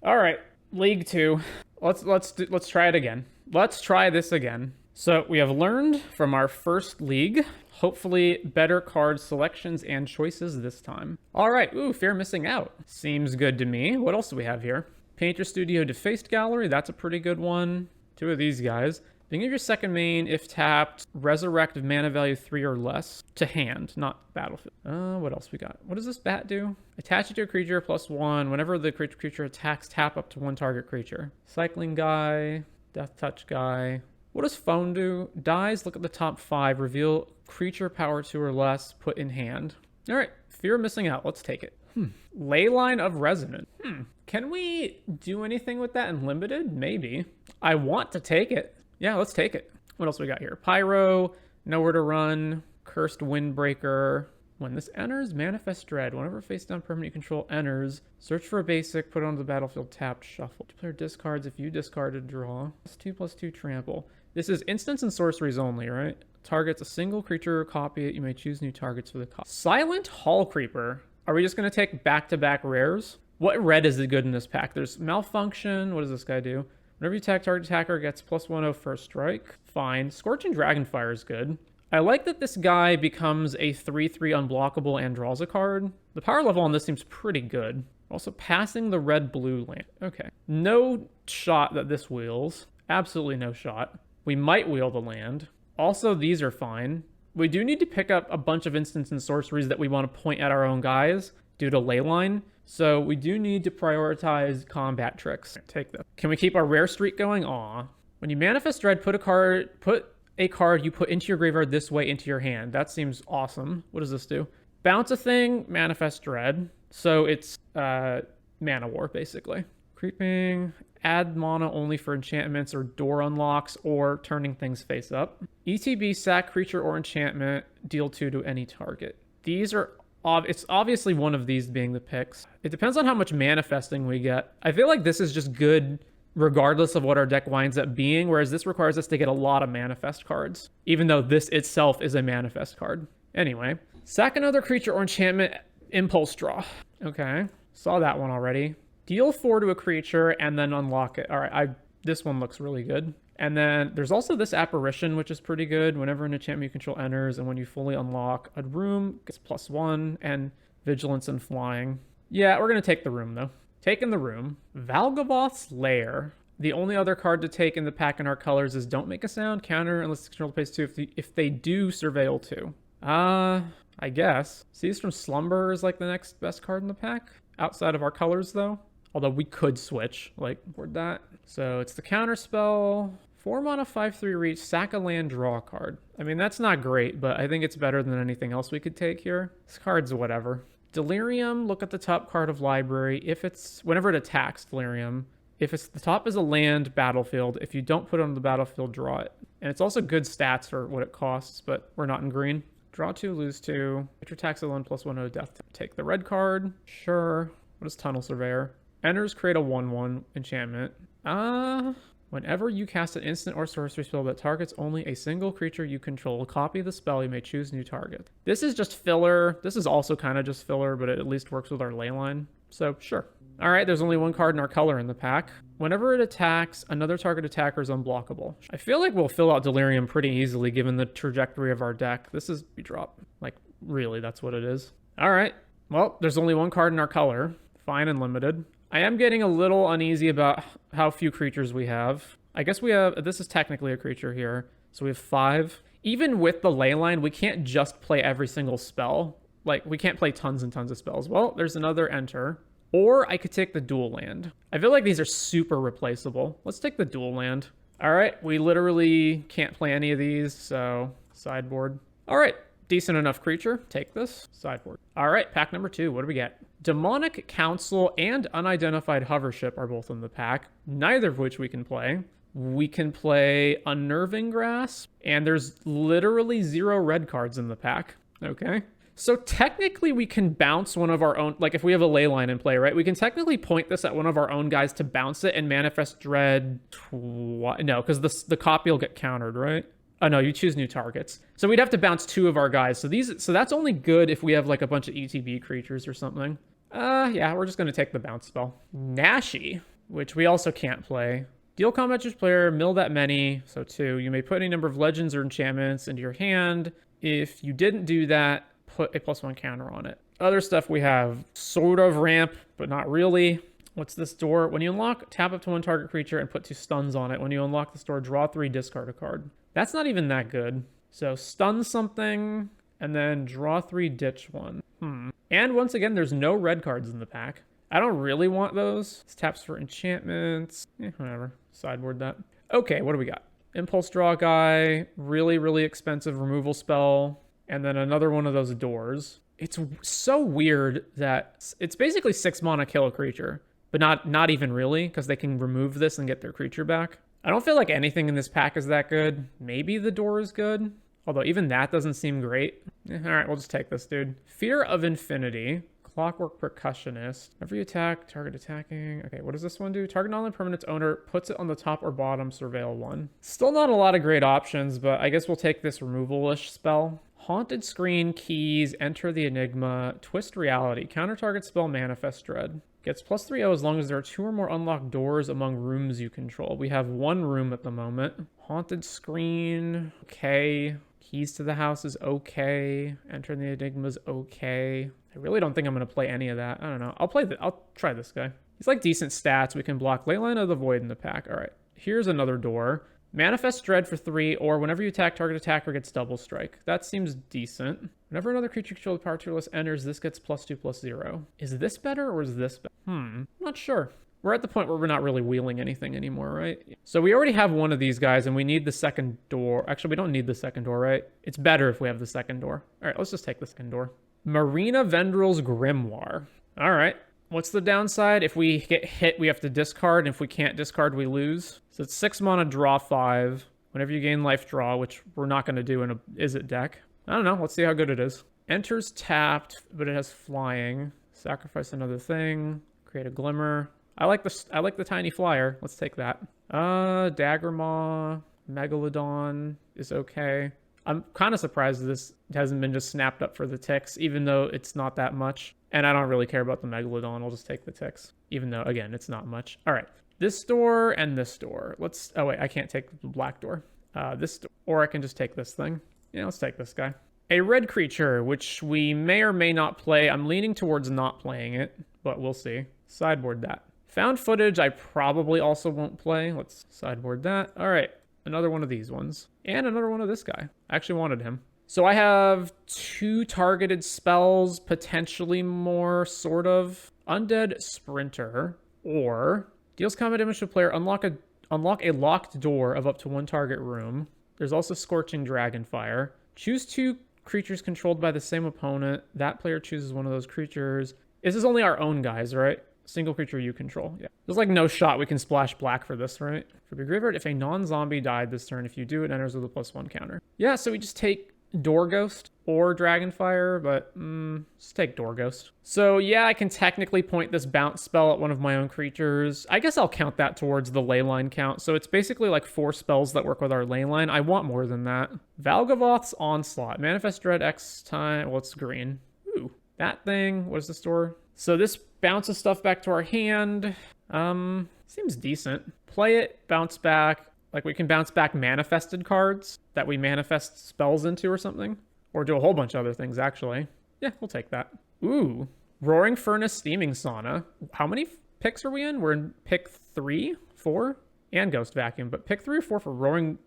All right, League 2. Let's try it again. Let's try this again. So we have learned from our first league. Hopefully better card selections and choices this time. All right, ooh, fear missing out. Seems good to me. What else do we have here? Painter Studio Defaced Gallery, that's a pretty good one. Two of these guys. Beginning of your second main, if tapped, resurrect mana value 3 or less to hand, not battlefield. What else we got? What does this bat do? Attach it to a creature +1. Whenever the creature attacks, tap up to one target creature. Cycling guy, death touch guy. What does phone do? Dies, look at the top 5, reveal creature power 2 or less, put in hand. All right, fear of missing out. Let's take it. Leyline of Resonance. Can we do anything with that in limited? Maybe. I want to take it. Yeah, let's take it. What else we got here? Pyro, Nowhere to Run, Cursed Windbreaker. When this enters, Manifest Dread. Whenever face down permanent you control enters, search for a basic, put it onto the battlefield, tapped, shuffle. Player discards if you discarded, draw. +2/+2 trample. This is instants and sorceries only, right? Targets a single creature, copy it. You may choose new targets for the copy. Silent Hall Creeper. Are we just going to take back-to-back rares? What red is good in this pack? There's Malfunction. What does this guy do? Whenever you attack, target attacker gets +1/+0 first strike. Fine. Scorching Dragonfire is good. I like that this guy becomes a 3/3 unblockable and draws a card. The power level on this seems pretty good. Also passing the red-blue land. Okay. No shot that this wheels. Absolutely no shot. We might wheel the land. Also, these are fine. We do need to pick up a bunch of instants and sorceries that we want to point at our own guys due to Leyline. So we do need to prioritize combat tricks. Take this. Can we keep our rare streak going? Aw. When you manifest dread, put a card you put into your graveyard this way into your hand. That seems awesome. What does this do? Bounce a thing, manifest dread. So it's mana war, basically. Creeping, add mana only for enchantments or door unlocks or turning things face up. ETB, sack creature or enchantment, deal 2 to any target. These are it's obviously one of these being the picks. It depends on how much manifesting we get. I feel like this is just good regardless of what our deck winds up being, whereas this requires us to get a lot of manifest cards, even though this itself is a manifest card. Anyway, sack another creature or enchantment, impulse draw. Okay, saw that one already. Deal 4 to a creature and then unlock it. All right, this one looks really good. And then there's also this apparition, which is pretty good. Whenever an enchantment you control enters, and when you fully unlock a room, gets +1 and vigilance and flying. Yeah, we're gonna take the room though. Taking the room. Valgavoth's Lair. The only other card to take in the pack in our colors is don't make a sound, counter unless it's controlled pays 2. If they do, surveil 2. I guess. Seize from Slumber is like the next best card in the pack. Outside of our colors though. Although we could switch, like, board that. So it's the counter spell. 4 mana, 5/3 reach, sack a land, draw a card. I mean, that's not great, but I think it's better than anything else we could take here. This card's whatever. Delirium, look at the top card of library. Whenever it attacks Delirium, if the top is a land, battlefield. If you don't put it on the battlefield, draw it. And it's also good stats for what it costs, but we're not in green. Draw 2, lose 2. If your attacks alone +1/+0 death. Take the red card. Sure. What is Tunnel Surveyor? Enters, create a 1/1 enchantment. Whenever you cast an instant or sorcery spell that targets only a single creature you control, copy the spell, you may choose new target. This is just filler. This is also kind of just filler, but it at least works with our Leyline. So, sure. All right, there's only one card in our color in the pack. Whenever it attacks, another target attacker is unblockable. I feel like we'll fill out Delirium pretty easily given the trajectory of our deck. This is drop. Like, really, that's what it is. All right. Well, there's only one card in our color. Fine and limited. I am getting a little uneasy about how few creatures we have. I guess this is technically a creature here. So we have 5. Even with the Leyline, we can't just play every single spell. Like, we can't play tons and tons of spells. Well, there's another enter. Or I could take the dual land. I feel like these are super replaceable. Let's take the dual land. All right, we literally can't play any of these, so sideboard. All right, decent enough creature. Take this, sideboard. All right, pack number 2, what do we get? Demonic Council and Unidentified Hovership are both in the pack, neither of which we can play. We can play Unnerving Grasp, and there's literally 0 red cards in the pack. Okay. So technically we can bounce one of our own, like if we have a Leyline in play, right? We can technically point this at one of our own guys to bounce it and manifest dread. No, because the copy will get countered, right? Oh no, you choose new targets. So we'd have to bounce 2 of our guys. So that's only good if we have like a bunch of ETB creatures or something. Yeah, we're just gonna take the bounce spell. Nashi. which we also can't play. Deal combat to each player, mill that many, so 2. You may put any number of legends or enchantments into your hand. If you didn't do that, put a +1 counter on it. Other stuff we have sort of ramp, but not really. What's this door? When you unlock, tap up to 1 target creature and put 2 stuns on it. When you unlock this door, draw 3, discard a card. That's not even that good. So stun something, and then draw 3, ditch 1. And once again, there's no red cards in the pack. I don't really want those. This taps for enchantments. Whatever. Sideboard that. Okay, what do we got? Impulse draw guy. Really, really expensive removal spell. And then another one of those doors. It's so weird that it's basically 6 mana kill a creature. But not even really, because they can remove this and get their creature back. I don't feel like anything in this pack is that good. Maybe the door is good. Although even that doesn't seem great. All right, we'll just take this, dude. Fear of Infinity. Clockwork Percussionist. Whenever you attack, target attacking. Okay, what does this one do? Target non-land permanent's owner puts it on the top or bottom, surveil 1. Still not a lot of great options, but I guess we'll take this removal-ish spell. Haunted Screen, Keys, Enter the Enigma, Twist Reality. Counter target spell, Manifest Dread. Gets +3/0 as long as there are 2 or more unlocked doors among rooms you control. We have 1 room at the moment. Haunted Screen, okay. Keys to the House is okay. Enter the Enigma is okay. I really don't think I'm going to play any of that. I don't know. I'll try this guy. He's like decent stats. We can block Leyline of the Void in the pack. All right. Here's another door. Manifest Dread for 3, or whenever you attack, target attacker gets double strike. That seems decent. Whenever another creature controlled power tier list enters, this gets +2/+0. Is this better or is this better? Not sure. We're at the point where we're not really wheeling anything anymore, right? So we already have one of these guys and we need the second door. Actually, we don't need the second door, right? It's better if we have the second door. All right, let's just take the second door. Marina Vendrill's Grimoire. All right. What's the downside? If we get hit, we have to discard. And if we can't discard, we lose. So it's 6 mana, draw 5. Whenever you gain life, draw, which we're not going to do in a Izzet deck. I don't know. Let's see how good it is. Enters tapped, but it has flying. Sacrifice another thing. Create a glimmer. I like the tiny flyer. Let's take that. Daggermaw, Megalodon is okay. I'm kind of surprised this hasn't been just snapped up for the ticks, even though it's not that much. And I don't really care about the Megalodon. I'll just take the ticks, even though, again, it's not much. All right. This door and this door. Oh, wait. I can't take the black door. This door. Or I can just take this thing. Yeah, let's take this guy. A red creature, which we may or may not play. I'm leaning towards not playing it, but we'll see. Sideboard that. Found footage, I probably also won't play. Let's sideboard that. All right. Another one of these ones. And another one of this guy. I actually wanted him. So I have 2 targeted spells, potentially more, sort of. Undead Sprinter, or deals combat damage to a player, unlock a locked door of up to 1 target room. There's also Scorching Dragonfire. Choose 2 creatures controlled by the same opponent. That player chooses one of those creatures. This is only our own guys, right? Single creature you control. Yeah. There's like no shot we can splash black for this, right? For the graveyard, if a non-zombie died this turn, if you do, it enters with a +1 counter. Yeah, so we just take Door Ghost or Dragonfire, but just take Door Ghost. So yeah, I can technically point this bounce spell at one of my own creatures. I guess I'll count that towards the Leyline count. So it's basically like 4 spells that work with our Leyline. I want more than that. Valgavoth's Onslaught. Manifest Dread X time. Well, it's green. Ooh, that thing. What is this door? So this bounces stuff back to our hand. Seems decent. Play it, bounce back. Like we can bounce back manifested cards that we manifest spells into or something. Or do a whole bunch of other things, actually. Yeah, we'll take that. Ooh. Roaring Furnace, Steaming Sauna. How many picks are we in? We're in pick 3, 4, and Ghost Vacuum. But pick 3 or 4 for Roaring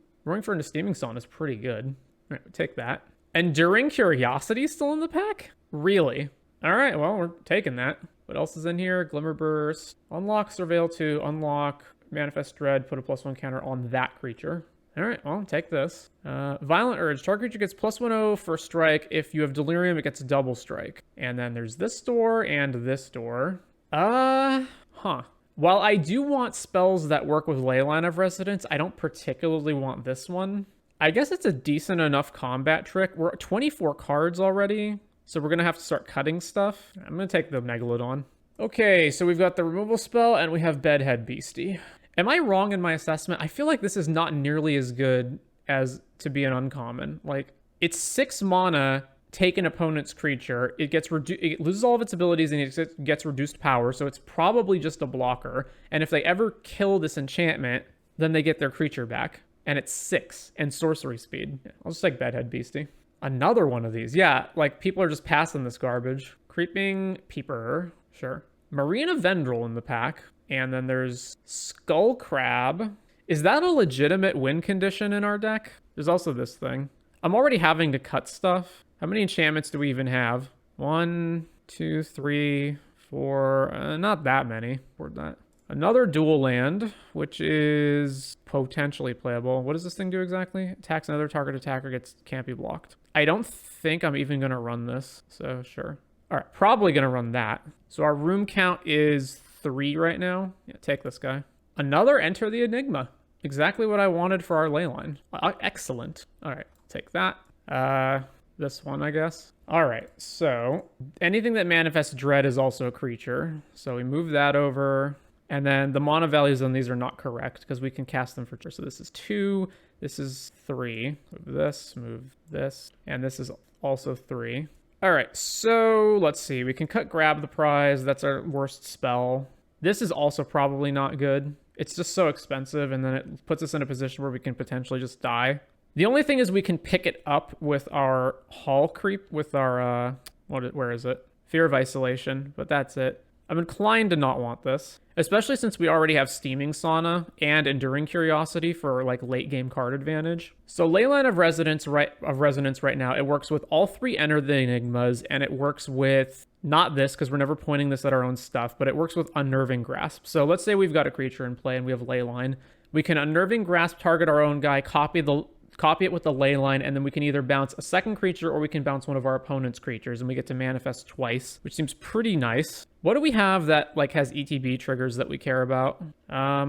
Furnace, Steaming Sauna is pretty good. All right, we'll take that. Enduring Curiosity still in the pack? Really? All right, well, we're taking that. What else is in here? Glimmer Burst. Unlock Surveil 2. Unlock Manifest Dread. Put a +1 counter on that creature. All right, well, take this. Violent Urge. Target creature gets +1/+0 for strike. If you have Delirium, it gets a double strike. And then there's this door and this door. While I do want spells that work with Leyline of Residence, I don't particularly want this one. I guess it's a decent enough combat trick. We're at 24 cards already. So we're going to have to start cutting stuff. I'm going to take the Megalodon. Okay, so we've got the removal spell and we have Bedhead Beastie. Am I wrong in my assessment? I feel like this is not nearly as good as to be an uncommon. Like, it's 6 mana take an opponent's creature, it loses all of its abilities and it gets reduced power, so it's probably just a blocker. And if they ever kill this enchantment, then they get their creature back. And it's 6 and sorcery speed. I'll just take Bedhead Beastie. Another one of these. Yeah, like people are just passing this garbage. Creeping Peeper, sure. Marina Vendril in the pack. And then there's Skull Crab. Is that a legitimate win condition in our deck? There's also this thing. I'm already having to cut stuff. How many enchantments do we even have? 1, 2, 3, 4. Not that many. Where'd that? Another dual land, which is potentially playable. What does this thing do exactly? Attacks another target attacker, can't be blocked. I don't think I'm even going to run this, so sure. All right, probably going to run that. So our room count is 3 right now. Yeah, take this guy. Another Enter the Enigma. Exactly what I wanted for our leyline. Excellent. All right, take that. This one, I guess. All right, so anything that manifests dread is also a creature. So we move that over. And then the mana values on these are not correct because we can cast them for sure. So this is 2, this is 3. Move this, and this is also 3. All right, so let's see. We can Grab the Prize. That's our worst spell. This is also probably not good. It's just so expensive, and then it puts us in a position where we can potentially just die. The only thing is we can pick it up with our Hall Creep, with our, where is it? Fear of Isolation, but that's it. I'm inclined to not want this, especially since we already have Steaming Sauna and Enduring Curiosity for like late game card advantage. So Leyline of Resonance right now, it works with all 3 Enter the Enigmas, and it works with not this because we're never pointing this at our own stuff, but it works with Unnerving Grasp. So let's say we've got a creature in play and we have Leyline. We can Unnerving Grasp, target our own guy, copy it with the Leyline, and then we can either bounce a second creature or we can bounce one of our opponent's creatures, and we get to manifest twice, which seems pretty nice. What do we have that like has ETB triggers that we care about? I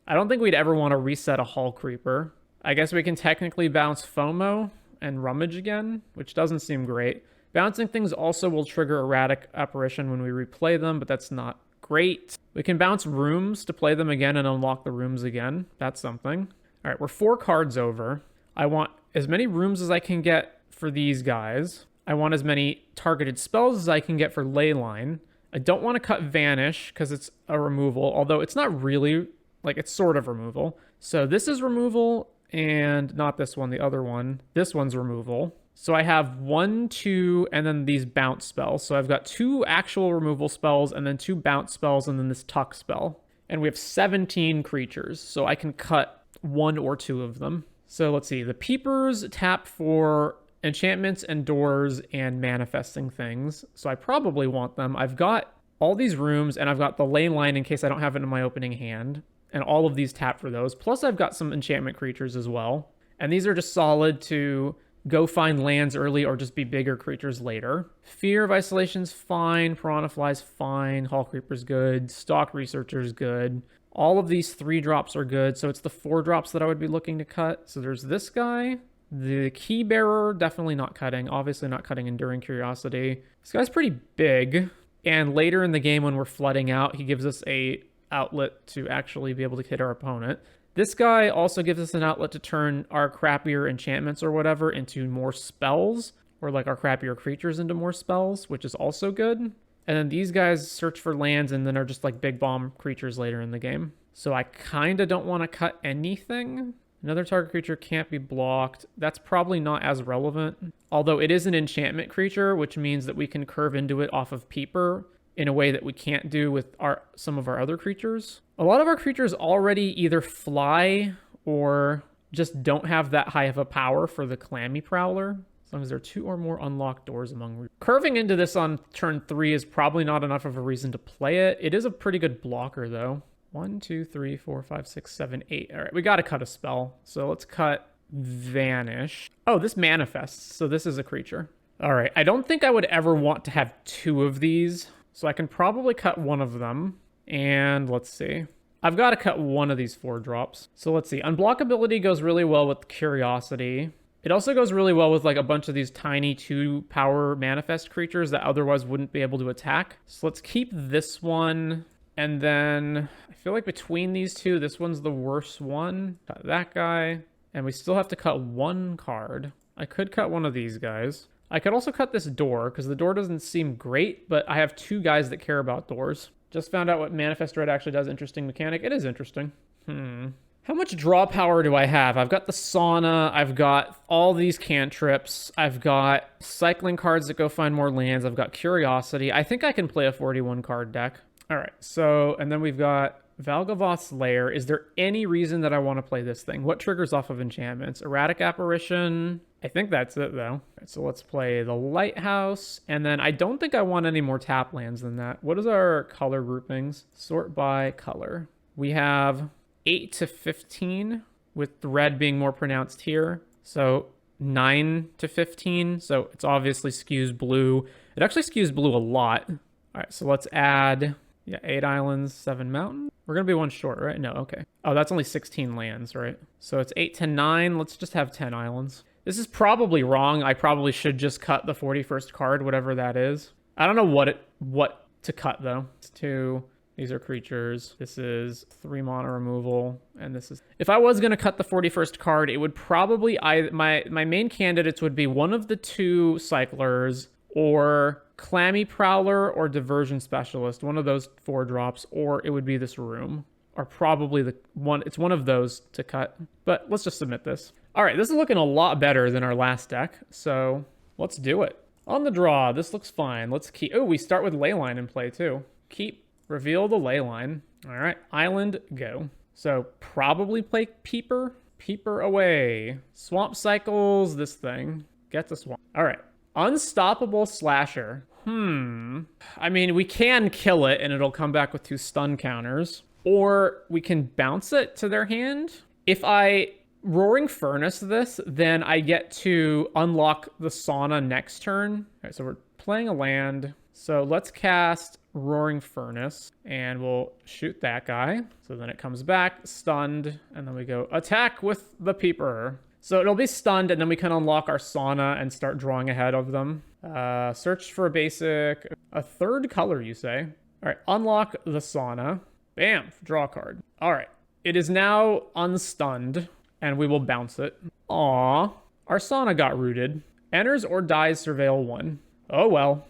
don't think we'd ever want to reset a Hall Creeper. I guess we can technically bounce FOMO and Rummage again, which doesn't seem great. Bouncing things also will trigger Erratic Apparition when we replay them, but that's not great. We can bounce rooms to play them again and unlock the rooms again. That's something. All right, we're 4 cards over. I want as many rooms as I can get for these guys. I want as many targeted spells as I can get for Leyline. I don't want to cut Vanish because it's a removal, although it's not really, like, it's sort of removal. So this is removal, and not this one, the other one. This one's removal. So I have 1, 2, and then these bounce spells. So I've got 2 actual removal spells, and then 2 bounce spells, and then this tuck spell. And we have 17 creatures, so I can cut 1 or 2 of them. So let's see. The Peepers tap for enchantments and doors and manifesting things. So I probably want them. I've got all these rooms, and I've got the Leyline in case I don't have it in my opening hand. And all of these tap for those. Plus I've got some enchantment creatures as well. And these are just solid to go find lands early or just be bigger creatures later. Fear of Isolation's fine. Piranha Fly's fine. Hall Creeper's good. Stalk Researcher's good. All of these 3 drops are good, so it's the 4 drops that I would be looking to cut. So there's this guy. The Key Bearer, definitely not cutting. Obviously not cutting Enduring Curiosity. This guy's pretty big, and later in the game when we're flooding out, he gives us a outlet to actually be able to hit our opponent. This guy also gives us an outlet to turn our crappier enchantments or whatever into more spells, or like our crappier creatures into more spells, which is also good. And then these guys search for lands and then are just like big bomb creatures later in the game. So I kind of don't want to cut anything. Another target creature can't be blocked. That's probably not as relevant. Although it is an enchantment creature, which means that we can curve into it off of Peeper in a way that we can't do with some of our other creatures. A lot of our creatures already either fly or just don't have that high of a power for the Clammy Prowler. As long as there are 2 or more unlocked doors among... Curving into this on turn 3 is probably not enough of a reason to play it. It is a pretty good blocker, though. 1, 2, 3, 4, 5, 6, 7, 8. All right, we got to cut a spell. So let's cut Vanish. Oh, this manifests. So this is a creature. All right, I don't think I would ever want to have 2 of these. So I can probably cut 1 of them. And let's see. I've got to cut 1 of these 4 drops. So let's see. Unblockability goes really well with Curiosity. It also goes really well with like a bunch of these tiny 2-power manifest creatures that otherwise wouldn't be able to attack. So let's keep this one. And then I feel like between these 2, this one's the worst one. Cut that guy. And we still have to cut 1 card. I could cut one of these guys. I could also cut this door because the door doesn't seem great, but I have 2 guys that care about doors. Just found out what Manifest Dread actually does. Interesting mechanic. It is interesting. How much draw power do I have? I've got the sauna. I've got all these cantrips. I've got cycling cards that go find more lands. I've got curiosity. I think I can play a 41 card deck. All right. So, and then we've got Valgavoth's Lair. Is there any reason that I want to play this thing? What triggers off of enchantments? Erratic Apparition. I think that's it, though. All right, so let's play the Lighthouse. And then I don't think I want any more tap lands than that. What is our color groupings? Sort by color. We have 8 to 15, with the red being more pronounced here. So 9 to 15. So it's obviously skews blue. It actually skews blue a lot. All right, so let's add... Yeah, 8 islands, 7 mountains. We're going to be 1 short, right? No, okay. Oh, that's only 16 lands, right? So it's 8 to 9. Let's just have 10 islands. This is probably wrong. I probably should just cut the 41st card, whatever that is. I don't know what to cut, though. It's 2. These are creatures. This is 3 mana removal. And this is... If I was going to cut the 41st card, it would probably... My main candidates would be one of the 2 cyclers or... Clammy Prowler or Diversion Specialist, one of those 4 drops, or it would be this room, or probably the one. It's one of those to cut, but let's just submit this. All right, this is looking a lot better than our last deck, so let's do it. On the draw, this looks fine. Let's keep. Oh, we start with Leyline in play too. Keep, reveal the Leyline. All right, Island, go. So probably play Peeper. Peeper away. Swamp Cycles, this thing. Get the swamp. All right. Unstoppable Slasher. I mean, we can kill it and it'll come back with 2 stun counters. Or we can bounce it to their hand. If I Roaring Furnace this, then I get to unlock the sauna next turn. All right, so we're playing a land. So let's cast Roaring Furnace and we'll shoot that guy. So then it comes back, stunned, and then we go attack with the Peeper. So it'll be stunned, and then we can unlock our sauna and start drawing ahead of them. Search for a basic... A 3rd color, you say? All right, unlock the sauna. Bam, draw a card. All right, it is now unstunned, and we will bounce it. Aw, our sauna got rooted. Enters or dies Surveil 1. Oh, well.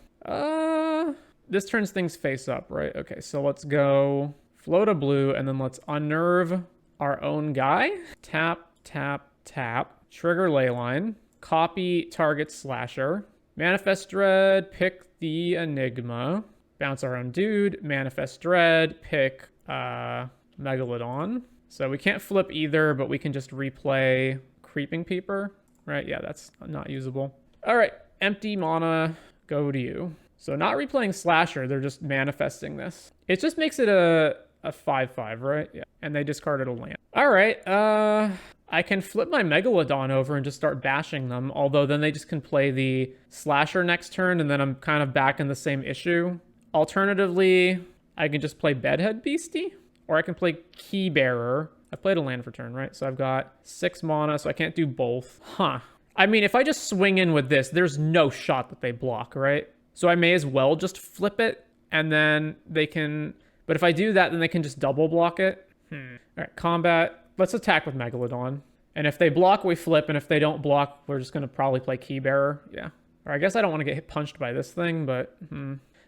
This turns things face up, right? Okay, so let's go float a blue, and then let's unnerve our own guy. Tap, tap, tap, trigger Leyline, copy target Slasher, Manifest Dread, pick the Enigma, bounce our own dude, Manifest Dread, pick Megalodon. So we can't flip either, but we can just replay Creeping Peeper, right? Yeah, that's not usable. All right, empty mana, go to you. So not replaying Slasher, they're just manifesting this. It just makes it a 5/5, right? Yeah, and they discarded a land. All right, I can flip my Megalodon over and just start bashing them, although then they just can play the Slasher next turn, and then I'm kind of back in the same issue. Alternatively, I can just play Bedhead Beastie, or I can play Keybearer. I played a land for turn, right? So I've got 6 mana, so I can't do both. Huh. I mean, if I just swing in with this, there's no shot that they block, right? So I may as well just flip it, and then they can... But if I do that, then they can just double block it. All right, combat. Let's attack with Megalodon. And if they block, we flip. And if they don't block, we're just going to probably play Keybearer. Yeah. Or I guess I don't want to get punched by this thing, but...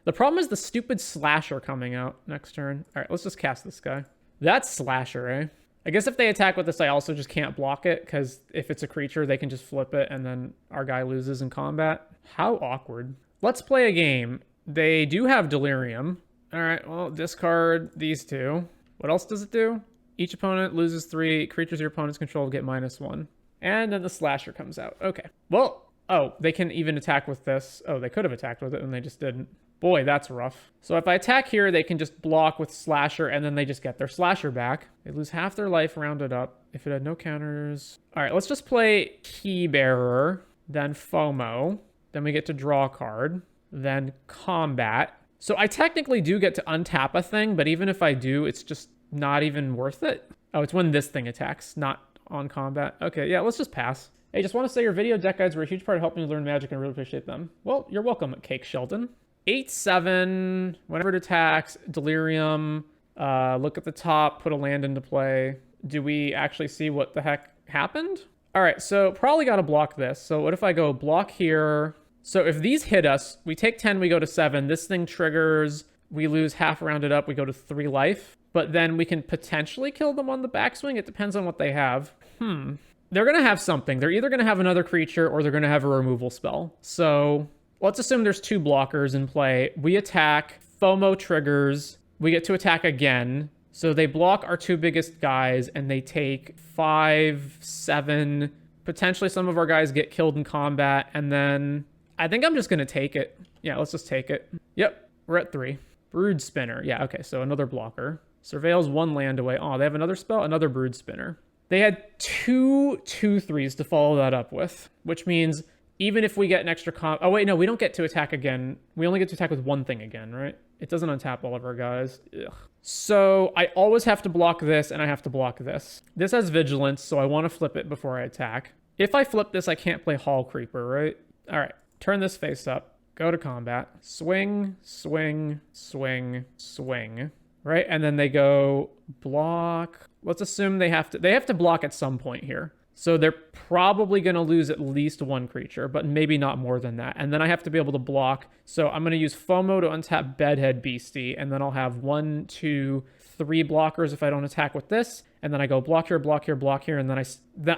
The problem is the stupid Slasher coming out next turn. All right, let's just cast this guy. That's Slasher, eh? I guess if they attack with this, I also just can't block it, because if it's a creature, they can just flip it, and then our guy loses in combat. How awkward. Let's play a game. They do have Delirium. All right, well, discard these 2. What else does it do? Each opponent loses 3. Creatures your opponents control get -1. And then the Slasher comes out. Okay. Well, oh, they can even attack with this. Oh, they could have attacked with it, and they just didn't. Boy, that's rough. So if I attack here, they can just block with Slasher, and then they just get their Slasher back. They lose half their life rounded up. If it had no counters... All right, let's just play Keybearer, then FOMO. Then we get to draw a card. Then combat. So I technically do get to untap a thing, but even if I do, it's just not even worth it. Oh, it's when this thing attacks, not on combat. Okay, yeah, let's just pass. Hey, just want to say your video deck guides were a huge part of helping me learn Magic and really appreciate them. Well, you're welcome, Cake Sheldon. 8/7, whenever it attacks, Delirium, look at the top, put a land into play. Do we actually see what the heck happened? All right, so probably got to block this. So what if I go block here, So if these hit us, we take 10, we go to 7. This thing triggers, we lose half rounded up, we go to 3 life. But then we can potentially kill them on the backswing. It depends on what they have. They're going to have something. They're either going to have another creature or they're going to have a removal spell. So let's assume there's 2 blockers in play. We attack, FOMO triggers, we get to attack again. So they block our 2 biggest guys and they take 5, 7. Potentially some of our guys get killed in combat. And then I think I'm just going to take it. Yeah, let's just take it. Yep, we're at 3. Brood Spinner. Yeah, okay, so another blocker. Surveils 1 land away. Oh, they have another spell? Another Brood Spinner. They had 2 2/3s to follow that up with, which means even if we get an extra oh, wait, no, we don't get to attack again. We only get to attack with 1 thing again, right? It doesn't untap all of our guys. Ugh. So I always have to block this, and I have to block this. This has Vigilance, so I want to flip it before I attack. If I flip this, I can't play Hall Creeper, right? All right, turn this face up. Go to combat. Swing, swing, swing, swing. Right? And then they go block. Let's assume they have to block at some point here. So they're probably going to lose at least 1 creature, but maybe not more than that. And then I have to be able to block. So I'm going to use FOMO to untap Bedhead Beastie, and then I'll have 1, 2, 3 blockers if I don't attack with this. And then I go block here, block here, block here, and then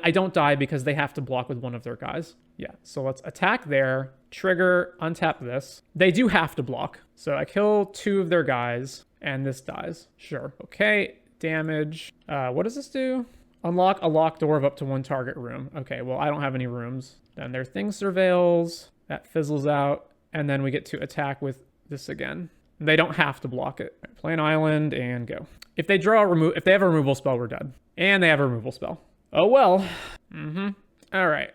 I don't die because they have to block with one of their guys. Yeah, so let's attack there, trigger, untap this. They do have to block. So I kill 2 of their guys, and this dies. Sure. Okay, damage. What does this do? Unlock a locked door of up to 1 target room. Okay, well, I don't have any rooms. Then their thing surveils. That fizzles out. And then we get to attack with this again. They don't have to block it. Right, play an island and go. If they draw if they have a removal spell, we're dead. And they have a removal spell. Oh, well. All right.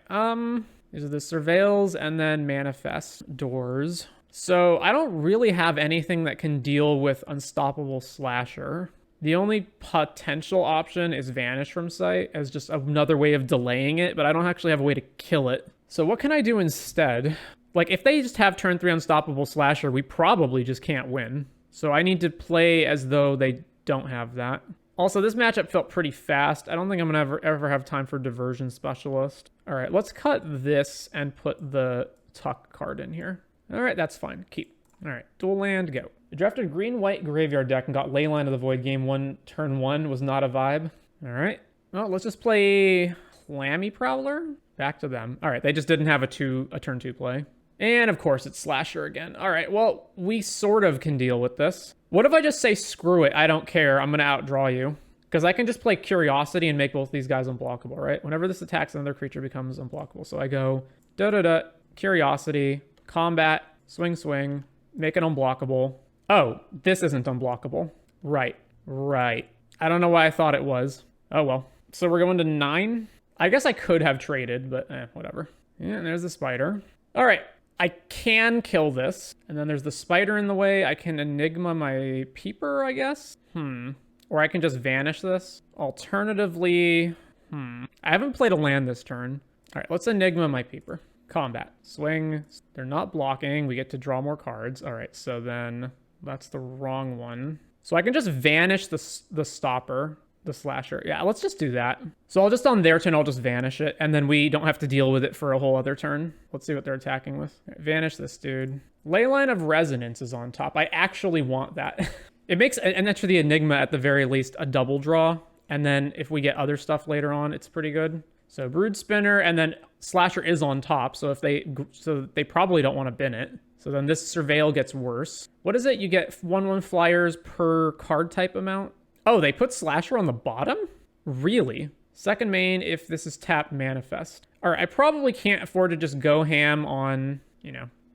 These are the surveils and then manifest doors. So I don't really have anything that can deal with Unstoppable Slasher. The only potential option is Vanish from Sight as just another way of delaying it, but I don't actually have a way to kill it. So what can I do instead? Like, if they just have turn 3 Unstoppable Slasher, we probably just can't win. So I need to play as though they don't have that. Also, this matchup felt pretty fast. I don't think I'm going to ever have time for Diversion Specialist. All right, let's cut this and put the Tuck card in here. All right, that's fine. Keep. All right, dual land, go. I drafted green-white graveyard deck and got Leyline of the Void game 1, turn 1. Was not a vibe. All right. Well, let's just play Clammy Prowler. Back to them. All right, they just didn't have a turn 2 play. And, of course, it's Slasher again. All right, well, we sort of can deal with this. What if I just say, screw it, I don't care, I'm going to outdraw you? Because I can just play Curiosity and make both these guys unblockable, right? Whenever this attacks, another creature becomes unblockable. So I go, Curiosity, combat, swing, swing, make it unblockable. Oh, this isn't unblockable. Right. I don't know why I thought it was. Oh, well. So we're going to 9. I guess I could have traded, but whatever. Yeah, and there's the spider. All right. I can kill this. And then there's the spider in the way. I can Enigma my Peeper, I guess. Or I can just vanish this. Alternatively, I haven't played a land this turn. All right, let's Enigma my Peeper. Combat. Swing. They're not blocking. We get to draw more cards. All right, so then that's the wrong one. So I can just vanish the stopper, the Slasher. Yeah, let's just do that. So I'll just on their turn, I'll just vanish it. And then we don't have to deal with it for a whole other turn. Let's see what they're attacking with. All right, vanish this dude. Leyline of Resonance is on top. I actually want that. It makes, and that's for the Enigma at the very least, a double draw. And then if we get other stuff later on, it's pretty good. So Brood Spinner, and then Slasher is on top. So they probably don't want to bin it. So then this Surveil gets worse. What is it? You get 1/1 flyers per card type amount. Oh, they put Slasher on the bottom? Really? Second main if this is tapped manifest. All right, I probably can't afford to just go ham on,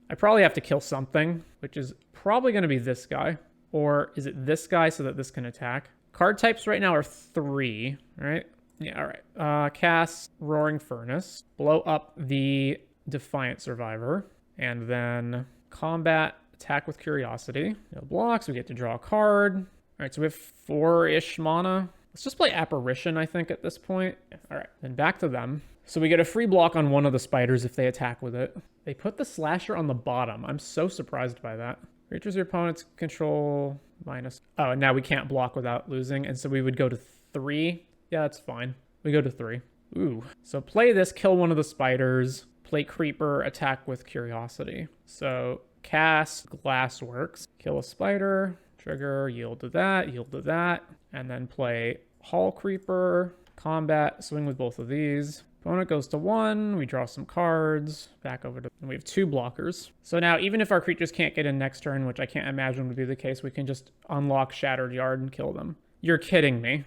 I probably have to kill something, which is probably going to be this guy. Or is it this guy so that this can attack? Card types right now are 3, right? Yeah, all right. Cast Roaring Furnace. Blow up the Defiant Survivor. And then combat, attack with Curiosity. No blocks, we get to draw a card. All right, so we have 4-ish mana. Let's just play Apparition, I think, at this point. All right, then back to them. So we get a free block on one of the spiders if they attack with it. They put the Slasher on the bottom. I'm so surprised by that. Creatures your opponents control minus... Oh, and now we can't block without losing, and so we would go to 3. Yeah, that's fine. We go to 3. Ooh. So play this, kill one of the spiders, play creeper, attack with curiosity. So cast Glassworks, kill a spider, trigger, yield to that, and then play Hall Creeper, combat, swing with both of these. Opponent goes to 1, we draw some cards, back over to, and we have 2 blockers. So now even if our creatures can't get in next turn, which I can't imagine would be the case, we can just unlock Shattered Yard and kill them. You're kidding me.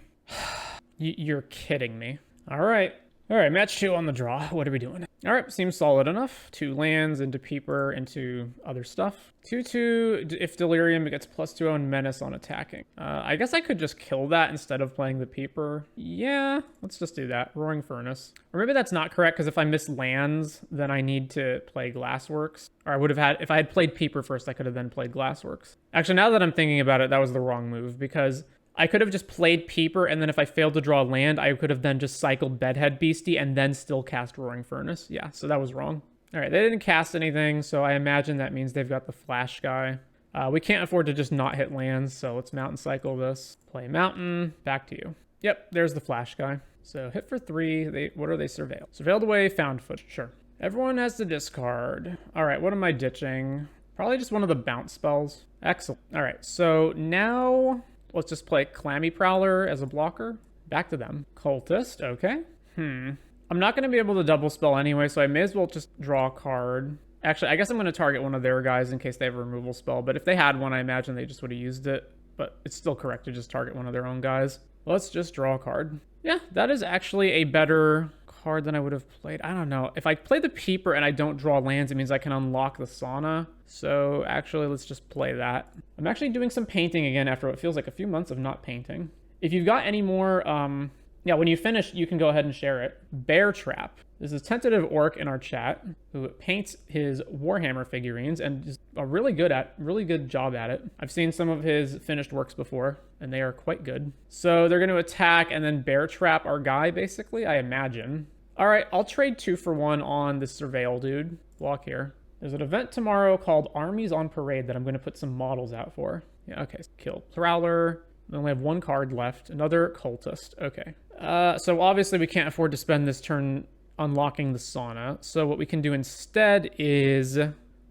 You're kidding me. All right, match 2 on the draw. What are we doing? All right, seems solid enough. 2 lands into Peeper, into other stuff. 2/2, if Delirium, it gets +2 on Menace on attacking. I guess I could just kill that instead of playing the Peeper. Yeah, let's just do that. Roaring Furnace. Or maybe that's not correct, because if I miss lands, then I need to play Glassworks. Or I would have had, if I had played Peeper first, I could have then played Glassworks. Actually, now that I'm thinking about it, that was the wrong move, because I could have just played Peeper, and then if I failed to draw land, I could have then just cycled Bedhead Beastie and then still cast Roaring Furnace. Yeah, so that was wrong. All right, they didn't cast anything, so I imagine that means they've got the Flash guy. We can't afford to just not hit lands, so let's Mountain Cycle this. Play Mountain, back to you. Yep, there's the Flash guy. So hit for 3. What are they surveilled? Surveilled away, found foot. Sure. Everyone has to discard. All right, what am I ditching? Probably just one of the bounce spells. Excellent. All right, so now let's just play Clammy Prowler as a blocker. Back to them. Cultist, okay. I'm not going to be able to double spell anyway, so I may as well just draw a card. Actually, I guess I'm going to target one of their guys in case they have a removal spell, but if they had one, I imagine they just would have used it. But it's still correct to just target one of their own guys. Let's just draw a card. Yeah, that is actually a better card than I would have played. I don't know. If I play the Peeper and I don't draw lands, it means I can unlock the Sauna. So actually, let's just play that. I'm actually doing some painting again after what feels like a few months of not painting. If you've got any more, yeah, when you finish, you can go ahead and share it. Bear Trap. This is Tentative Orc in our chat who paints his Warhammer figurines and is a really good job at it. I've seen some of his finished works before, and they are quite good. So they're going to attack and then Bear Trap our guy, basically, I imagine. All right, I'll trade 2 for 1 on the Surveil dude. Walk here. There's an event tomorrow called Armies on Parade that I'm going to put some models out for. Yeah, okay. Kill Prowler. We only have 1 card left. Another Cultist. Okay. So obviously we can't afford to spend this turn unlocking the Sauna. So what we can do instead is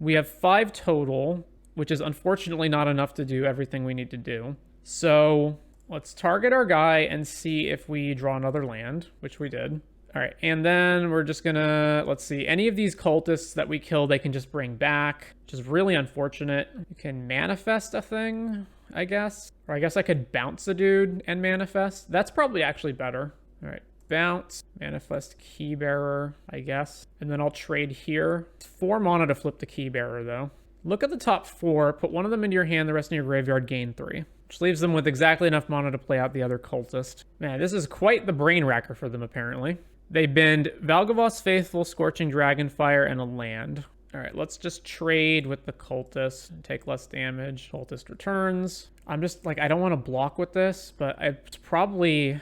we have 5 total, which is unfortunately not enough to do everything we need to do. So let's target our guy and see if we draw another land, which we did. All right, and then we're just gonna, let's see, any of these cultists that we kill, they can just bring back, which is really unfortunate. You can manifest a thing, I guess. Or I guess I could bounce a dude and manifest. That's probably actually better. All right, bounce, manifest Keybearer, I guess. And then I'll trade here. It's 4 mana to flip the Keybearer, though. Look at the top 4, put one of them into your hand, the rest in your graveyard, gain 3. Which leaves them with exactly enough mana to play out the other cultist. Man, this is quite the brain racker for them, apparently. They bend Valgavoth's Faithful, Scorching Dragonfire, and a land. All right, let's just trade with the Cultist and take less damage. Cultist returns. I'm just, like, I don't want to block with this, but I'm probably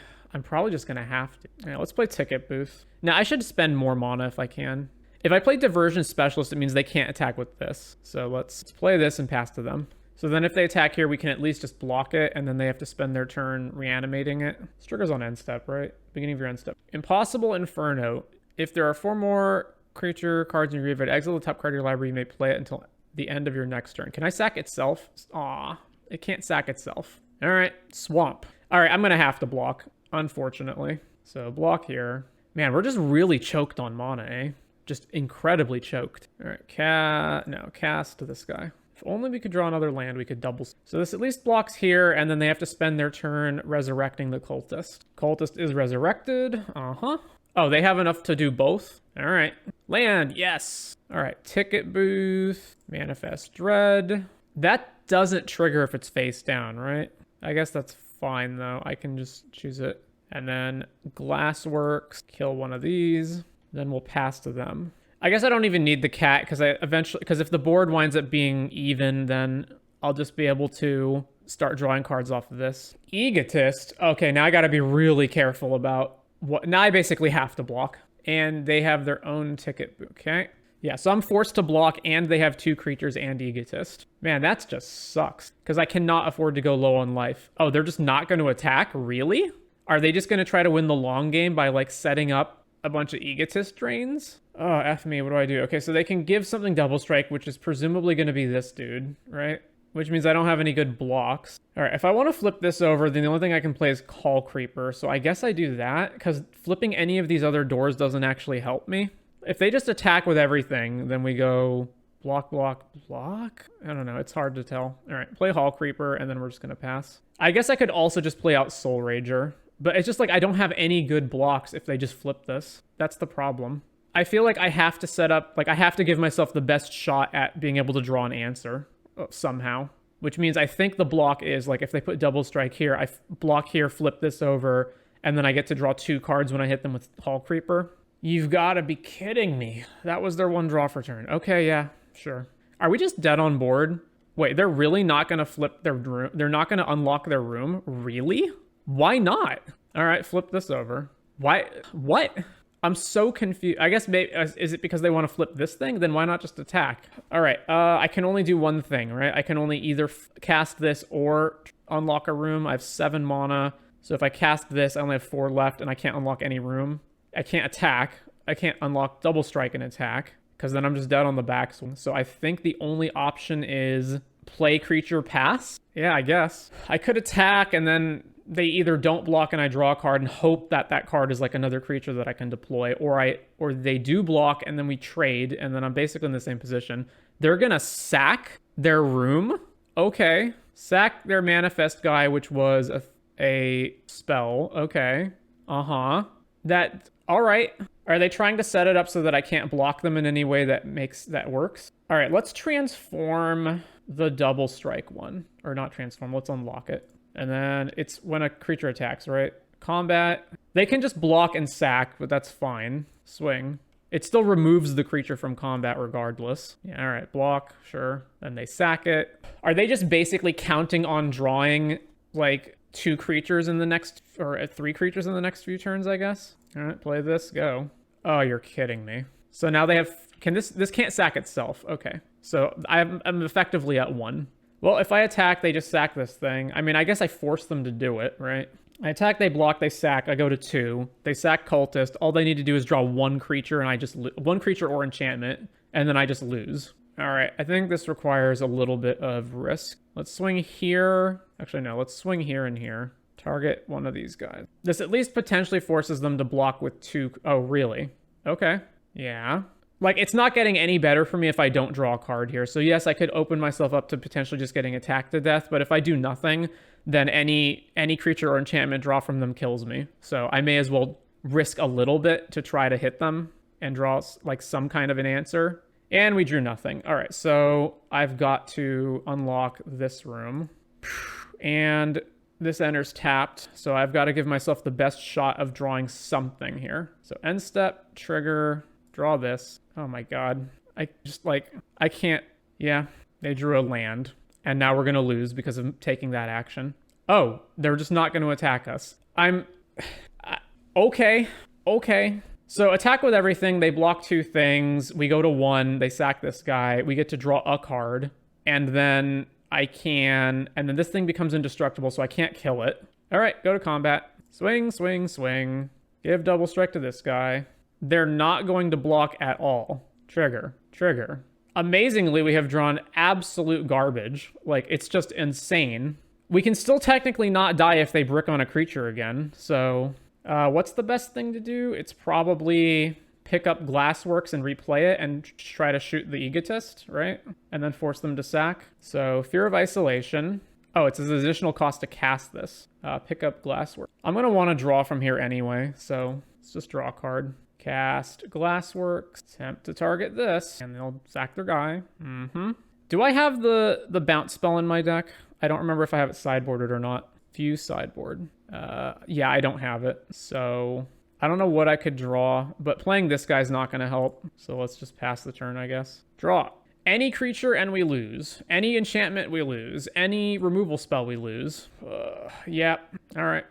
just going to have to. All right, let's play Ticket Booth. Now, I should spend more mana if I can. If I play Diversion Specialist, it means they can't attack with this. So let's play this and pass to them. So then if they attack here, we can at least just block it, and then they have to spend their turn reanimating it. This trigger's on end step, right? Beginning of your end step. Impossible Inferno. If there are 4 more creature cards in your graveyard, exile the top card of your library, you may play it until the end of your next turn. Can I sack itself? Aw, it can't sack itself. All right, Swamp. All right, I'm going to have to block, unfortunately. So block here. Man, we're just really choked on mana, eh? Just incredibly choked. All right, cast to this guy. If only we could draw another land, we could double. So this at least blocks here, and then they have to spend their turn resurrecting the Cultist. Cultist is resurrected. Oh, they have enough to do both? All right. Land, yes. All right, Ticket Booth, Manifest Dread. That doesn't trigger if it's face down, right? I guess that's fine, though. I can just choose it. And then Glassworks, kill one of these. Then we'll pass to them. I guess I don't even need the cat because if the board winds up being even, then I'll just be able to start drawing cards off of this. Egotist. Okay, now I got to be really careful about what. Now I basically have to block, and they have their own ticket. Okay. Yeah, so I'm forced to block, and they have 2 creatures and Egotist. Man, that just sucks because I cannot afford to go low on life. Oh, they're just not going to attack? Really? Are they just going to try to win the long game by like setting up a bunch of Egotist drains? Oh, F me, what do I do? Okay, so they can give something double strike, which is presumably going to be this dude, right? Which means I don't have any good blocks. All right, if I want to flip this over, then the only thing I can play is Call Creeper. So I guess I do that, because flipping any of these other doors doesn't actually help me. If they just attack with everything, then we go block, block, block? I don't know, it's hard to tell. All right, play Hall Creeper, and then we're just going to pass. I guess I could also just play out Soul Rager, but it's just like I don't have any good blocks if they just flip this. That's the problem. I feel like I have to set up, like I have to give myself the best shot at being able to draw an answer somehow, which means I think the block is like if they put double strike here, I block here, flip this over, and then I get to draw 2 cards when I hit them with Hall Creeper. You've got to be kidding me. That was their 1 draw for turn. Okay, yeah, sure. Are we just dead on board? Wait, they're really not going to flip their room? They're not going to unlock their room? Really? Why not? All right, flip this over. Why? What? I'm so confused. I guess maybe, is it because they want to flip this thing? Then why not just attack? All right, I can only do one thing, right? I can only either cast this or unlock a room. I have 7 mana. So if I cast this, I only have 4 left and I can't unlock any room. I can't attack. I can't unlock double strike and attack because then I'm just dead on the back. So I think the only option is play creature, pass. Yeah, I guess. I could attack and then they either don't block and I draw a card and hope that that card is like another creature that I can deploy, or they do block and then we trade and then I'm basically in the same position. They're gonna sack their room. Okay. Sack their manifest guy, which was a spell. Okay. Uh-huh. All right. Are they trying to set it up so that I can't block them in any way that works? All right, let's transform the double strike one. Or not transform, let's unlock it. And then it's when a creature attacks, right? Combat. They can just block and sack, but that's fine. Swing. It still removes the creature from combat regardless. Yeah, all right, block, sure. Then they sack it. Are they just basically counting on drawing like 2 creatures in the next, or 3 creatures in the next few turns, I guess? All right, play this, go. Oh, you're kidding me. So now they have, this can't sack itself. Okay, so I'm effectively at 1. Well, if I attack, they just sack this thing. I mean, I guess I force them to do it, right? I attack, they block, they sack. I go to 2. They sack Cultist. All they need to do is draw 1 creature, and I just 1 creature or enchantment, and then I just lose. All right, I think this requires a little bit of risk. Let's swing here. Actually, no, let's swing here and here. Target one of these guys. This at least potentially forces them to block with 2. Oh, really? Okay. Yeah. Like, it's not getting any better for me if I don't draw a card here. So yes, I could open myself up to potentially just getting attacked to death, but if I do nothing, then any creature or enchantment draw from them kills me. So I may as well risk a little bit to try to hit them and draw like some kind of an answer. And we drew nothing. All right, so I've got to unlock this room. And this enter's tapped, so I've got to give myself the best shot of drawing something here. So end step, trigger, draw this. Oh my god. I can't. Yeah, they drew a land. And now we're going to lose because of taking that action. Oh, they're just not going to attack us. Okay. So attack with everything. They block 2 things. We go to 1. They sack this guy. We get to draw a card. And then and then this thing becomes indestructible, so I can't kill it. All right, go to combat. Swing, swing, swing. Give double strike to this guy. They're not going to block at all. Trigger, trigger. Amazingly, we have drawn absolute garbage. Like, it's just insane. We can still technically not die if they brick on a creature again. So, what's the best thing to do? It's probably pick up Glassworks and replay it and try to shoot the Egotist, right? And then force them to sack. So, Fear of Isolation. Oh, it's an additional cost to cast this. Pick up Glassworks. I'm going to want to draw from here anyway, so let's just draw a card. Cast Glassworks. Attempt to target this. And they'll sack their guy. Do I have the bounce spell in my deck? I don't remember if I have it sideboarded or not. Fuse sideboard. Yeah, I don't have it. So I don't know what I could draw, but playing this guy's not going to help. So let's just pass the turn, I guess. Draw. Any creature and we lose. Any enchantment we lose. Any removal spell we lose. Yeah. All right.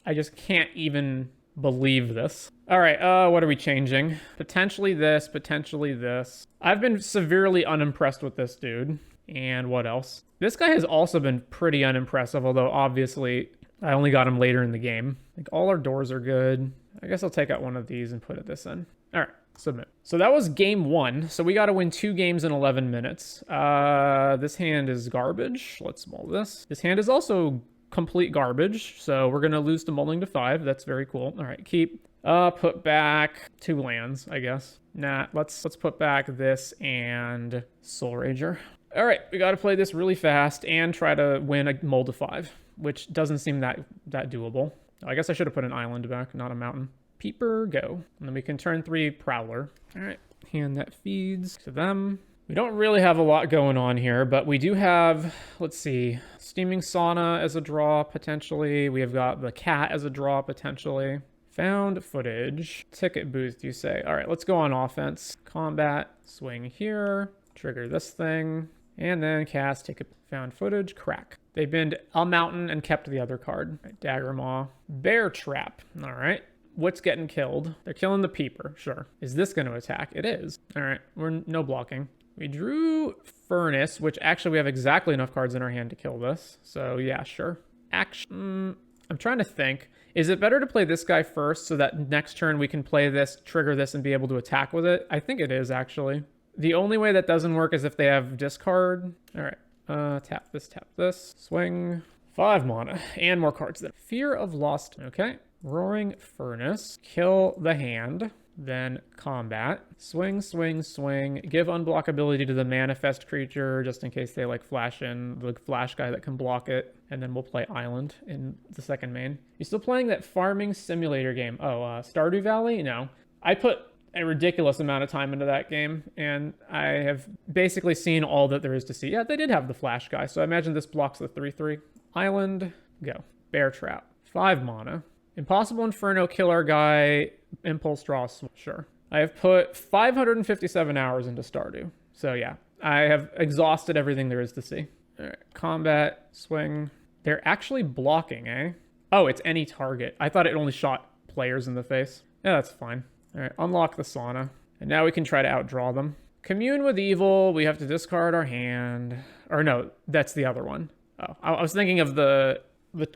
I just can't even believe this. All right, what are we changing? Potentially this, potentially this. I've been severely unimpressed with this dude. And what else? This guy has also been pretty unimpressive, although obviously I only got him later in the game. Like, all our doors are good. I guess I'll take out one of these and put this in. All right, Submit. So that was game 1. So we got to win 2 games in 11 minutes. This hand is garbage. Let's mull this. This hand is also complete garbage. So we're going to lose to mulling to 5. That's very cool. All right, keep. Put back 2 lands, I guess. Nah, let's put back this and Soul Rager. All right, we got to play this really fast and try to win a mull to 5, which doesn't seem that doable. I guess I should have put an island back, not a mountain. Peeper, go. And then we can turn 3 Prowler. All right, hand that feeds to them. We don't really have a lot going on here, but we do have, let's see, Steaming Sauna as a draw, potentially. We have got the cat as a draw, potentially. Found footage. Ticket booth, you say. All right, let's go on offense. Combat, swing here, trigger this thing, and then cast ticket. Found footage, crack. They binned a mountain and kept the other card. Right, Dagger Maw. Bear Trap. All right. What's getting killed? They're killing the Peeper, sure. Is this going to attack? It is. All right, we're no blocking. We drew Furnace, which actually we have exactly enough cards in our hand to kill this. So yeah, sure. Action. I'm trying to think. Is it better to play this guy first so that next turn we can play this, trigger this, and be able to attack with it? I think it is, actually. The only way that doesn't work is if they have discard. All right. Tap this. Swing. 5 mana. And more cards then. Fear of Lost. Okay. Roaring Furnace. Kill the hand. Then combat. Swing. Give unblockability to the manifest creature just in case they like flash in the flash guy that can block it. And then we'll play Island in the second main. You still playing that farming simulator game? Oh, Stardew Valley? No. I put a ridiculous amount of time into that game, and I have basically seen all that there is to see. Yeah, they did have the flash guy, so I imagine this blocks the 3/3. Island, go. Bear Trap. 5 mana. Impossible Inferno, kill our guy. Impulse draw, sure. I have put 557 hours into Stardew. So yeah, I have exhausted everything there is to see. All right, combat, swing. They're actually blocking, eh? Oh, it's any target. I thought it only shot players in the face. Yeah, that's fine. All right, unlock the sauna. And now we can try to outdraw them. Commune with evil. We have to discard our hand. Or no, that's the other one. Oh, I was thinking of the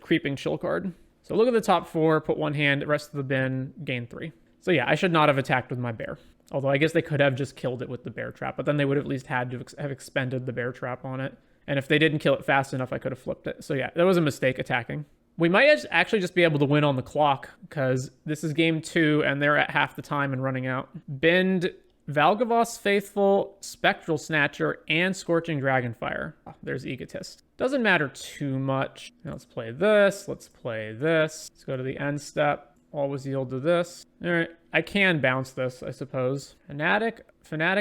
creeping chill card. So look at the top 4, put 1 hand, rest of the bin, gain 3. So yeah, I should not have attacked with my bear. Although I guess they could have just killed it with the bear trap, but then they would have at least had to have expended the bear trap on it. And if they didn't kill it fast enough, I could have flipped it. So yeah, that was a mistake attacking. We might actually just be able to win on the clock because this is game 2 and they're at half the time and running out. Bend Valgavos Faithful, Spectral Snatcher, and Scorching Dragonfire. Oh, there's Egotist. Doesn't matter too much. Now let's play this. Let's play this. Let's go to the end step. Always yield to this. All right. I can bounce this, I suppose. Fanatic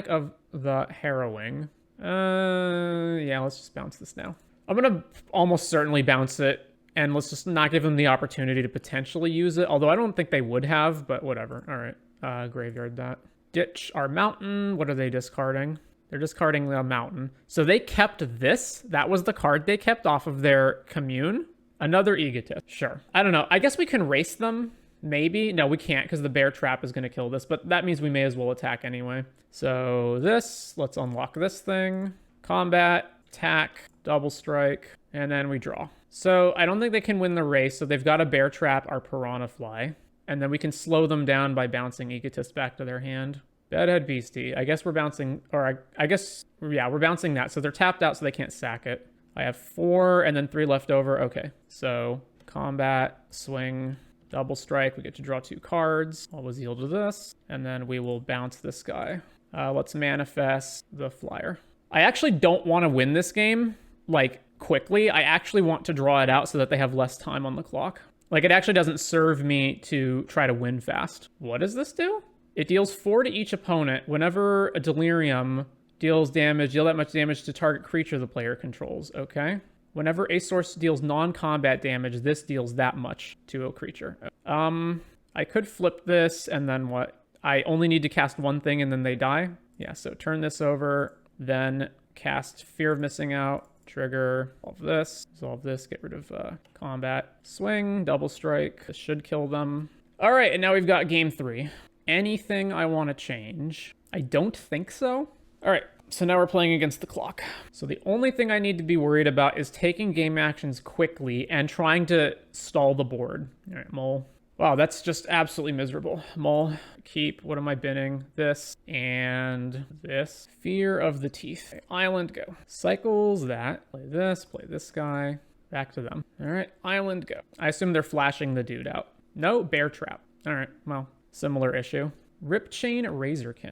of the Harrowing. Yeah, let's just bounce this now. I'm going to almost certainly bounce it. And let's just not give them the opportunity to potentially use it. Although I don't think they would have, but whatever. All right. Graveyard that. Ditch our mountain. What are they discarding? They're discarding the mountain. So they kept this. That was the card they kept off of their commune. Another Egotist. Sure. I don't know. I guess we can race them. Maybe. No, we can't because the bear trap is going to kill this. But that means we may as well attack anyway. So this. Let's unlock this thing. Combat. Attack. Double strike. And then we draw. So I don't think they can win the race. So they've got to bear trap our Piranha Fly. And then we can slow them down by bouncing Egotist back to their hand. Bedhead Beastie. I guess we're bouncing, or I guess, yeah, we're bouncing that. So they're tapped out so they can't sack it. I have 4 and then 3 left over. Okay, so combat, swing, double strike. We get to draw 2 cards. Always yield to this. And then we will bounce this guy. Let's manifest the flyer. I actually don't want to win this game, like, quickly. I actually want to draw it out so that they have less time on the clock. Like, it actually doesn't serve me to try to win fast. What does this do? It deals 4 to each opponent. Whenever a Delirium deals damage, deal that much damage to target creature the player controls. Okay. Whenever a source deals non-combat damage, this deals that much to a creature. I could flip this, and then what? I only need to cast 1 thing, and then they die? Yeah, so turn this over, then cast Fear of Missing Out. Trigger, resolve this, get rid of combat. Swing, double strike. This should kill them. All right, and now we've got game 3. Anything I want to change? I don't think so. All right, so now we're playing against the clock. So the only thing I need to be worried about is taking game actions quickly and trying to stall the board. All right, mull. Wow, that's just absolutely miserable. Mull, keep, what am I binning? This and this. Fear of the Teeth. Okay, island, go. Cycles that. Play this guy. Back to them. All right, island, go. I assume they're flashing the dude out. No, bear trap. All right, well, similar issue. Rip chain, razorkin.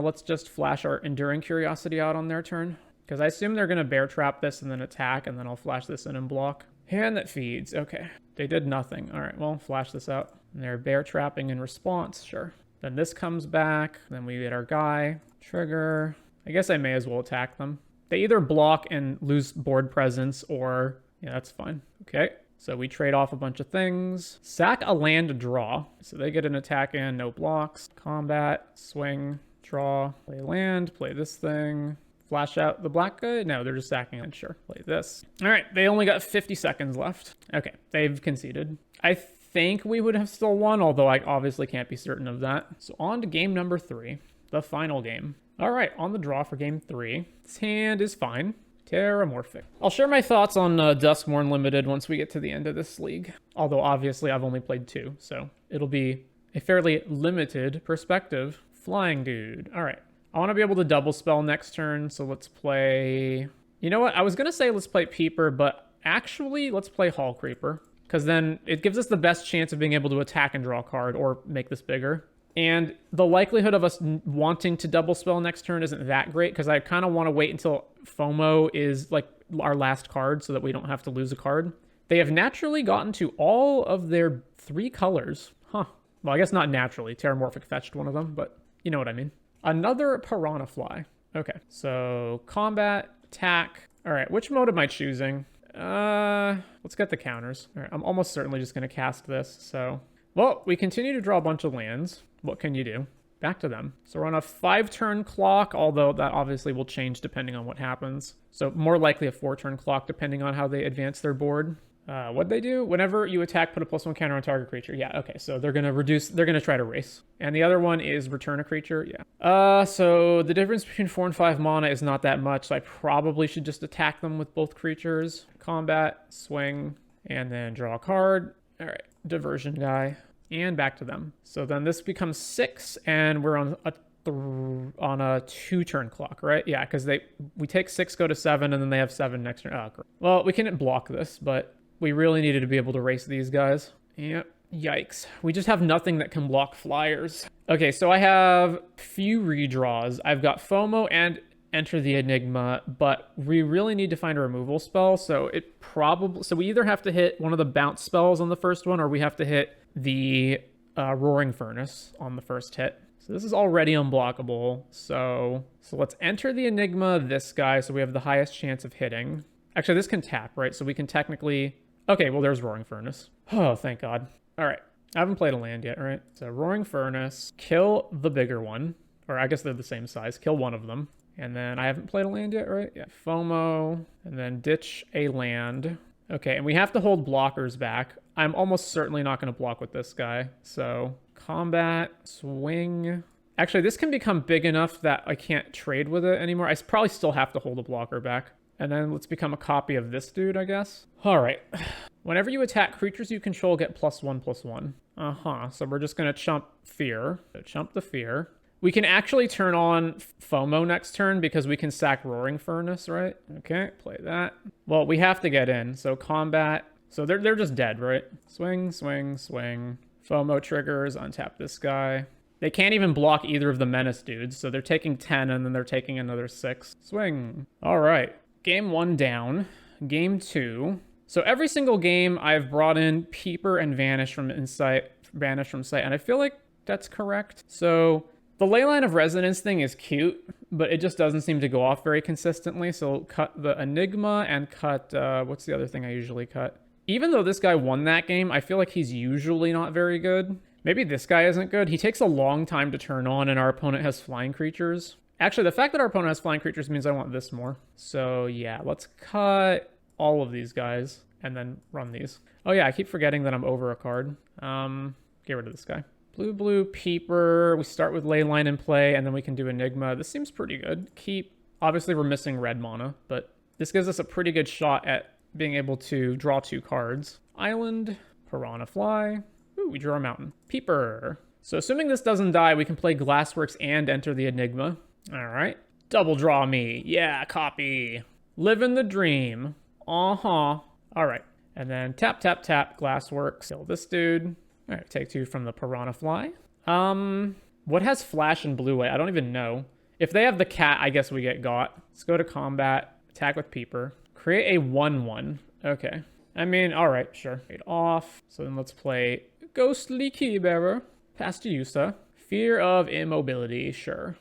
Let's just flash our enduring curiosity out on their turn. Because I assume they're going to bear trap this and then attack, and then I'll flash this in and block. Hand that feeds. Okay. They did nothing. All right, well, flash this out. And they're bear trapping in response. Sure. Then this comes back. Then we get our guy. Trigger. I guess I may as well attack them. They either block and lose board presence or... Yeah, that's fine. Okay. So we trade off a bunch of things. Sack a land, draw. So they get an attack in, no blocks. Combat, swing, draw. Play land, play this thing. Flash out the black guy? No, they're just sacking it. Sure, play this. All right, they only got 50 seconds left. Okay, they've conceded. I think we would have still won, although I obviously can't be certain of that. So on to game number 3, the final game. All right, on the draw for game 3. This hand is fine. Terramorphic. I'll share my thoughts on Duskmourn Limited once we get to the end of this league. Although obviously I've only played 2, so it'll be a fairly limited perspective. Flying dude. All right. I want to be able to double spell next turn, so let's play... You know what? I was going to say let's play Peeper, but actually let's play Hall Creeper, because then it gives us the best chance of being able to attack and draw a card or make this bigger. And the likelihood of us wanting to double spell next turn isn't that great, because I kind of want to wait until FOMO is like our last card so that we don't have to lose a card. They have naturally gotten to all of their 3 colors. Huh. Well, I guess not naturally. Terramorphic fetched one of them, but you know what I mean. Another Piranha Fly. Okay, so combat, attack. All right, which mode am I choosing? Let's get the counters. All right, I'm almost certainly just going to cast this, so... Well, we continue to draw a bunch of lands. What can you do? Back to them. So we're on a 5-turn clock, although that obviously will change depending on what happens. So more likely a 4-turn clock depending on how they advance their board. What'd they do? Whenever you attack, put a +1 counter on target creature. Yeah, okay, so they're going to try to race. And the other one is return a creature. Yeah. So the difference between 4 and 5 mana is not that much, so I probably should just attack them with both creatures. Combat, swing, and then draw a card. All right, diversion guy. And back to them. So then this becomes 6, and we're on a 2-turn clock, right? Yeah, because we take 6, go to 7, and then they have 7 next turn. Oh, great. Well, we can block this, but we really needed to be able to race these guys. Yep. Yikes. We just have nothing that can block flyers. Okay, so I have few redraws. I've got FOMO and Enter the Enigma, but we really need to find a removal spell, so we either have to hit one of the bounce spells on the first one, or we have to hit the Roaring Furnace on the first hit. So this is already unblockable. So let's enter the Enigma, this guy, so we have the highest chance of hitting. Actually, this can tap, right? So we can technically... Okay, well, there's Roaring Furnace. Oh, thank God. All right. I haven't played a land yet, right? So Roaring Furnace, kill the bigger one. Or I guess they're the same size. Kill one of them. And then I haven't played a land yet, right? Yeah, FOMO, and then ditch a land. Okay, and we have to hold blockers back. I'm almost certainly not going to block with this guy. So combat, swing. Actually, this can become big enough that I can't trade with it anymore. I probably still have to hold a blocker back. And then let's become a copy of this dude, I guess. All right. Whenever you attack, creatures you control get +1/+1. So we're just going to chump Fear. So chump the Fear. We can actually turn on FOMO next turn because we can sack Roaring Furnace, right? Okay, play that. Well, we have to get in. So combat. So they're just dead, right? Swing, swing, swing. FOMO triggers, untap this guy. They can't even block either of the Menace dudes, so they're taking 10 and then they're taking another 6. Swing. All right. Game 1 down. Game 2. So every single game I've brought in Peeper and Vanish from sight, and I feel like that's correct. So the Leyline of Resonance thing is cute, but it just doesn't seem to go off very consistently. So cut the Enigma and cut, what's the other thing I usually cut? Even though this guy won that game, I feel like he's usually not very good. Maybe this guy isn't good. He takes a long time to turn on, and our opponent has flying creatures. Actually, the fact that our opponent has flying creatures means I want this more. So yeah, let's cut all of these guys and then run these. Oh yeah, I keep forgetting that I'm over a card. Get rid of this guy. Blue, Peeper. We start with Leyline in play, and then we can do Enigma. This seems pretty good. Keep. Obviously, we're missing red mana, but this gives us a pretty good shot at being able to draw 2 cards. Island, Piranha Fly. Ooh, we draw a mountain. Peeper. So assuming this doesn't die, we can play Glassworks and enter the Enigma. All right. Double draw me. Yeah, copy. Living the dream. Uh-huh. All right. And then tap, tap, tap, Glassworks. Kill this dude. All right, take 2 from the Piranha Fly. What has Flash and Blue Way? I don't even know. If they have the cat, I guess we get got. Let's go to combat. Attack with Peeper. Create a 1/1. Okay. I mean, all right, sure. Trade off. So then let's play Ghostly Keybearer. Pass to Yusa. Fear of Immobility. Sure.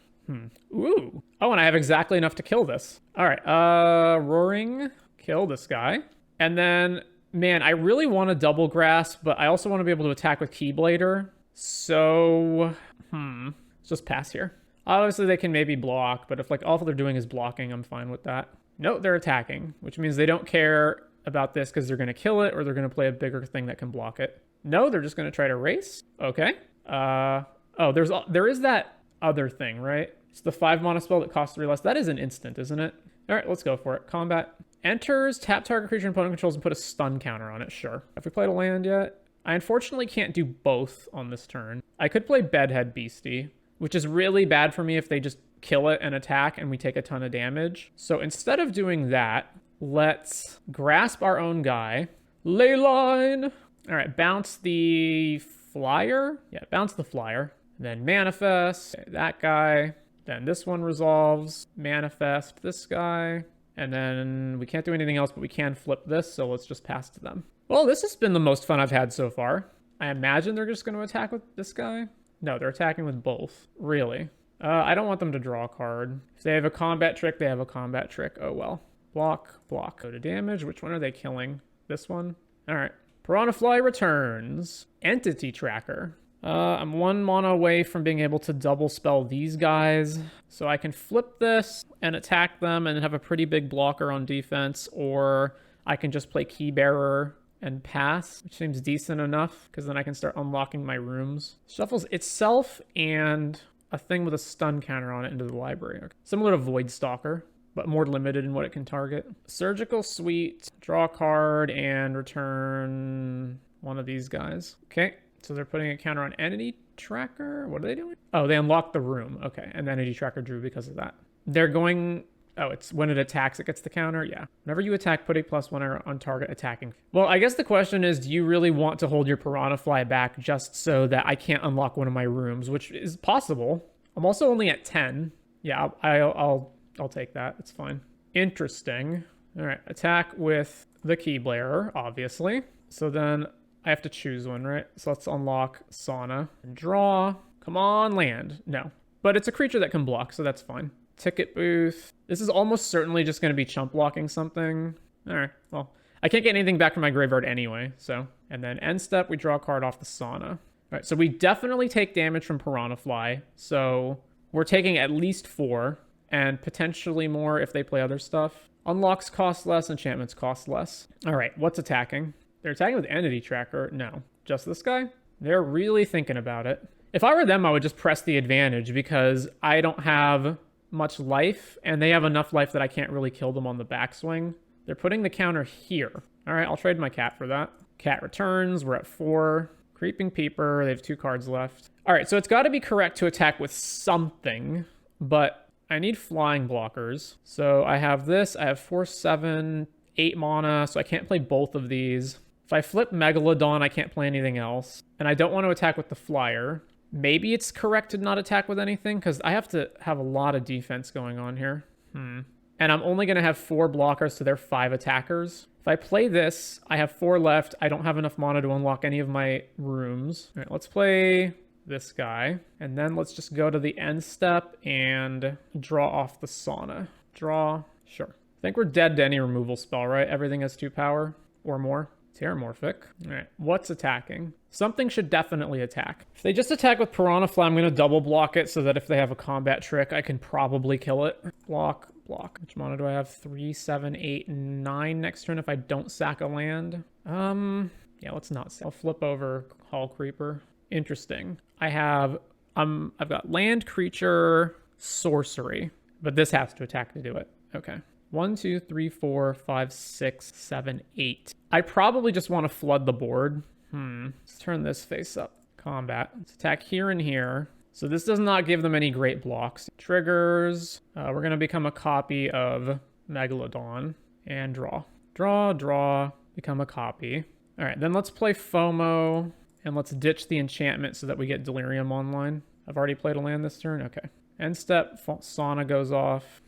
Ooh. Oh, and I have exactly enough to kill this. All right. Roaring. Kill this guy. And then, man, I really want to double grasp, but I also want to be able to attack with Keyblader. So, let's just pass here. Obviously, they can maybe block, but if like all they're doing is blocking, I'm fine with that. No, they're attacking, which means they don't care about this because they're going to kill it or they're going to play a bigger thing that can block it. No, they're just going to try to race. Okay. Oh, there is that other thing, right? It's the 5 mana spell that costs 3 less. That is an instant, isn't it? All right, let's go for it. Combat. Enters, tap target creature opponent controls and put a stun counter on it. Sure. Have we played a land yet? I unfortunately can't do both on this turn. I could play Bedhead Beastie, which is really bad for me if they just kill it and attack and we take a ton of damage. So instead of doing that, let's grasp our own guy. Leyline. All right, bounce the flyer. Yeah, bounce the flyer. Then manifest. Okay, that guy. Then this one resolves. Manifest this guy. And then we can't do anything else, but we can flip this, so let's just pass to them. Well, this has been the most fun I've had so far. I imagine they're just going to attack with this guy. No, they're attacking with both. Really? I don't want them to draw a card. If they have a combat trick, they have a combat trick. Oh, well. Block, block. Go to damage. Which one are they killing? This one? All right. Piranha Fly returns. Entity Tracker. I'm 1 mana away from being able to double spell these guys. So I can flip this and attack them and have a pretty big blocker on defense, or I can just play Keybearer and pass, which seems decent enough because then I can start unlocking my rooms. Shuffles itself and a thing with a stun counter on it into the library. Okay. Similar to Void Stalker, but more limited in what it can target. Surgical Suite, draw a card and return one of these guys. Okay. So they're putting a counter on Entity Tracker. What are they doing? Oh, they unlocked the room. Okay, and the Entity Tracker drew because of that. They're going... Oh, it's when it attacks, it gets the counter? Yeah. Whenever you attack, put a +1 on target attacking. Well, I guess the question is, do you really want to hold your Piranha Fly back just so that I can't unlock one of my rooms, which is possible. I'm also only at 10. Yeah, I'll take that. It's fine. Interesting. All right, attack with the Keyblader, obviously. So then... I have to choose one, right? So let's unlock Sauna. Draw. Come on, land. No. But it's a creature that can block, so that's fine. Ticket Booth. This is almost certainly just going to be chump blocking something. All right, well, I can't get anything back from my graveyard anyway, so. And then end step, we draw a card off the Sauna. All right, so we definitely take damage from Piranha Fly. So we're taking at least 4, and potentially more if they play other stuff. Unlocks cost less, enchantments cost less. All right, what's attacking? They're attacking with Entity Tracker. No, just this guy. They're really thinking about it. If I were them, I would just press the advantage because I don't have much life and they have enough life that I can't really kill them on the backswing. They're putting the counter here. All right, I'll trade my cat for that. Cat returns. We're at 4. Creeping Peeper. They have 2 cards left. All right, so it's got to be correct to attack with something, but I need flying blockers. So I have this. I have 4, 7, 8 mana, so I can't play both of these. If I flip Megalodon, I can't play anything else. And I don't want to attack with the flyer. Maybe it's correct to not attack with anything, because I have to have a lot of defense going on here. And I'm only going to have 4 blockers, so they're 5 attackers. If I play this, I have 4 left. I don't have enough mana to unlock any of my rooms. All right, let's play this guy. And then let's just go to the end step and draw off the Sauna. Draw. Sure. I think we're dead to any removal spell, right? Everything has 2 power or more. Terramorphic. All right, what's attacking? Something should definitely attack. If they just attack with Piranha Fly, I'm going to double block it so that if they have a combat trick, I can probably kill it. Block, block. Which mana do I have? 3, 7, 8, 9 next turn if I don't sack a land. Yeah, let's not sack. I'll flip over Hall Creeper. Interesting. I've got land, creature, sorcery, but this has to attack to do it. Okay. 1, 2, 3, 4, 5, 6, 7, 8. I probably just want to flood the board. Let's turn this face up. Combat. Let's attack here and here. So this does not give them any great blocks. Triggers. We're going to become a copy of Megalodon and draw. Draw, become a copy. All right, then let's play FOMO and let's ditch the enchantment so that we get Delirium online. I've already played a land this turn. Okay. End step, Sauna goes off.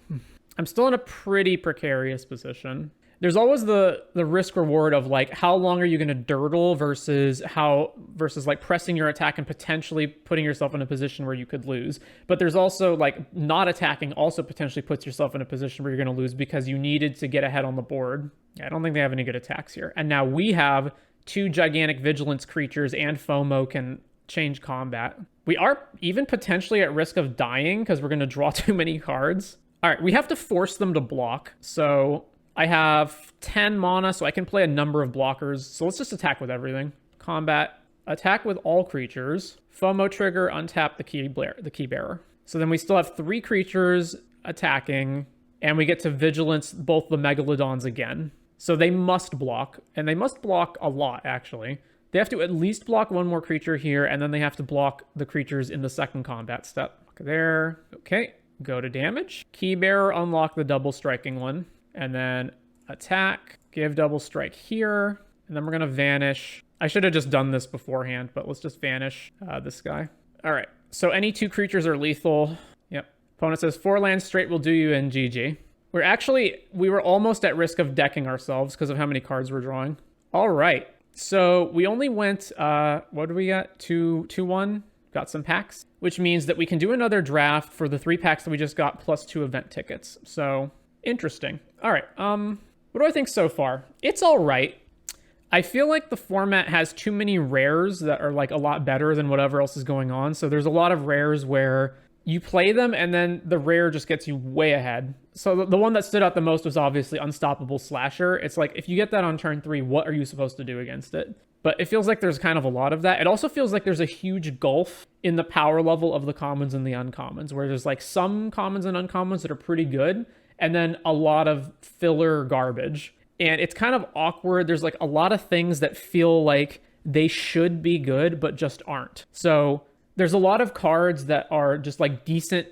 I'm still in a pretty precarious position. There's always the risk reward of like how long are you going to dirtle versus like pressing your attack and potentially putting yourself in a position where you could lose. But there's also like not attacking also potentially puts yourself in a position where you're going to lose because you needed to get ahead on the board. Yeah, I don't think they have any good attacks here. And now we have 2 gigantic vigilance creatures and FOMO can change combat. We are even potentially at risk of dying because we're going to draw too many cards. All right, we have to force them to block. So I have 10 mana, so I can play a number of blockers. So let's just attack with everything. Combat, attack with all creatures. FOMO trigger, untap the key bearer. So then we still have 3 creatures attacking, and we get to vigilance both the Megalodons again. So they must block, and they must block a lot, actually. They have to at least block 1 more creature here, and then they have to block the creatures in the second combat step. There. Okay, go to damage. Key bearer, unlock the double striking one. And then attack, give double strike here, and then we're going to vanish. I should have just done this beforehand, but let's just vanish this guy. All right, so any 2 creatures are lethal. Yep. Opponent says 4 lands straight will do you in GG. We were almost at risk of decking ourselves because of how many cards we're drawing. All right, so we only went, what did we get? 2-1? Got some packs, which means that we can do another draft for the 3 packs that we just got plus 2 event tickets. So interesting. All right. What do I think so far? It's all right. I feel like the format has too many rares that are like a lot better than whatever else is going on. So there's a lot of rares where you play them and then the rare just gets you way ahead. So the one that stood out the most was obviously Unstoppable Slasher. It's like, if you get that on turn 3, what are you supposed to do against it? But it feels like there's kind of a lot of that. It also feels like there's a huge gulf in the power level of the commons and the uncommons, where there's like some commons and uncommons that are pretty good, and then a lot of filler garbage. And it's kind of awkward. There's like a lot of things that feel like they should be good, but just aren't. So there's a lot of cards that are just like decent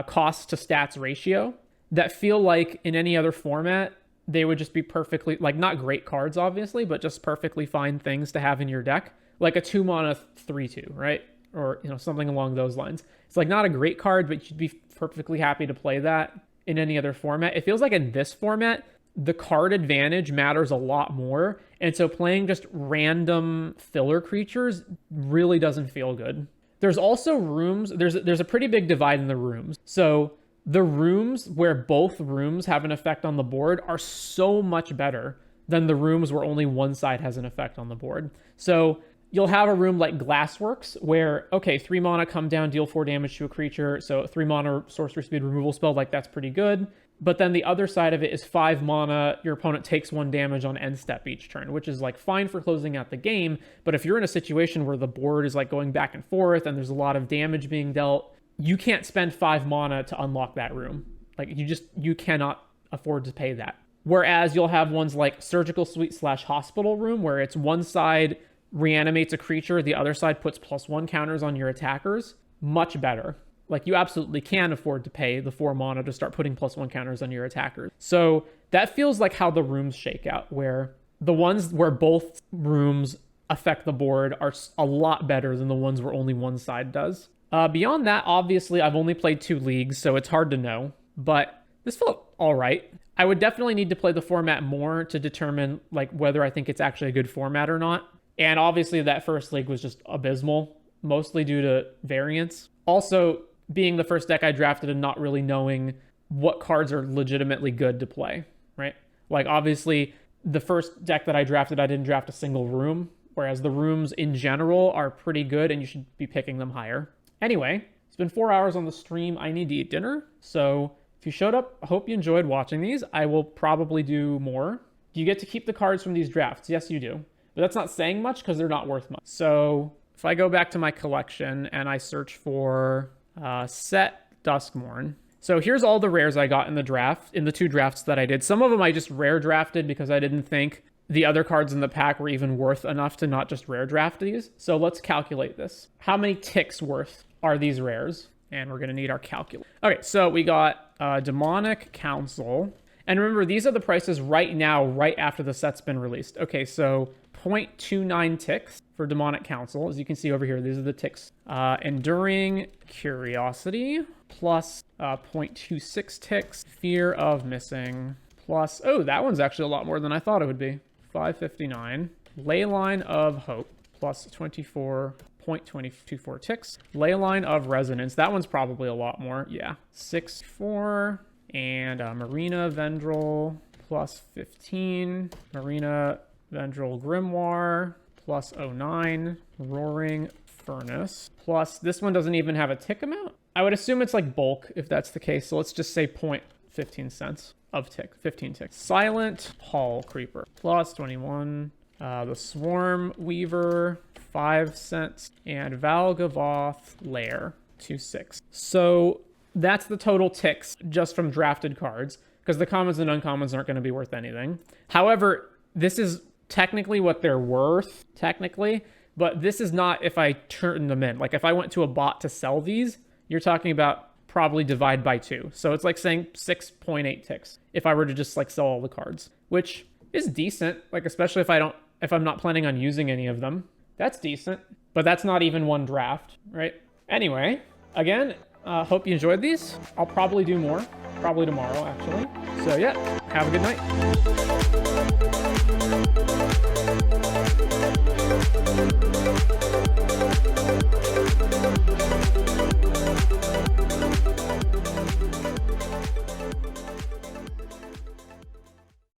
cost to stats ratio that feel like in any other format, they would just be perfectly, like not great cards, obviously, but just perfectly fine things to have in your deck. Like a 2 mana 3/2, right? Or, you know, something along those lines. It's like not a great card, but you'd be perfectly happy to play that in any other format. It feels like in this format, the card advantage matters a lot more. And so playing just random filler creatures really doesn't feel good. There's also rooms, there's a pretty big divide in the rooms. So the rooms where both rooms have an effect on the board are so much better than the rooms where only one side has an effect on the board. So you'll have a room like Glassworks where, okay, 3 mana, come down, deal 4 damage to a creature. So 3 mana sorcery speed removal spell, like that's pretty good. But then the other side of it is 5 mana, your opponent takes 1 damage on end step each turn, which is like fine for closing out the game. But if you're in a situation where the board is like going back and forth and there's a lot of damage being dealt, you can't spend 5 mana to unlock that room. Like you cannot afford to pay that. Whereas you'll have ones like Surgical Suite / Hospital Room, where it's one side reanimates a creature, the other side puts +1 counters on your attackers. Much better. Like you absolutely can afford to pay the 4 mana to start putting +1 counters on your attackers. So that feels like how the rooms shake out, where the ones where both rooms affect the board are a lot better than the ones where only one side does. Beyond that, obviously, I've only played 2 leagues, so it's hard to know. But this felt all right. I would definitely need to play the format more to determine like whether I think it's actually a good format or not. And obviously, that first league was just abysmal, mostly due to variance. Also, being the first deck I drafted and not really knowing what cards are legitimately good to play, right? Like, obviously, the first deck that I drafted, I didn't draft a single room, whereas the rooms in general are pretty good and you should be picking them higher. Anyway, it's been 4 hours on the stream. I need to eat dinner. So if you showed up, I hope you enjoyed watching these. I will probably do more. Do you get to keep the cards from these drafts? Yes, you do. But that's not saying much because they're not worth much. So if I go back to my collection and I search for set Duskmourn. So here's all the rares I got in the draft, in the 2 drafts that I did. Some of them I just rare drafted because I didn't think the other cards in the pack were even worth enough to not just rare draft these. So let's calculate this. How many ticks worth are these rares? And we're going to need our calculator. Okay, so we got Demonic Council. And remember, these are the prices right now, right after the set's been released. Okay, so 0.29 ticks for Demonic Council. As you can see over here, these are the ticks. Enduring Curiosity plus 0.26 ticks. Fear of Missing plus, oh, that one's actually a lot more than I thought it would be. 559. Leyline of Hope plus 24.224 ticks. Leyline of Resonance. That one's probably a lot more. Yeah. 6.4. And Marina Vendril plus 15. Marina Vendril Grimoire plus 09. Roaring Furnace plus, this one doesn't even have a tick amount. I would assume it's like bulk if that's the case. So let's just say 0.15 cents of tick, 15 ticks. Silent Hall Creeper plus 21. The Swarm Weaver 5 cents, and Valgavoth Lair 2.6. So that's the total ticks just from drafted cards, because the commons and uncommons aren't going to be worth anything. However, this is technically what they're worth, technically, but this is not if I turn them in. Like if I went to a bot to sell these, you're talking about probably divide by 2. So it's like saying 6.8 ticks if I were to just like sell all the cards, which is decent. Like especially if I'm not planning on using any of them, that's decent. But that's not even one draft, right? Anyway, again, hope you enjoyed these. I'll probably do more, probably tomorrow actually. So yeah, have a good night.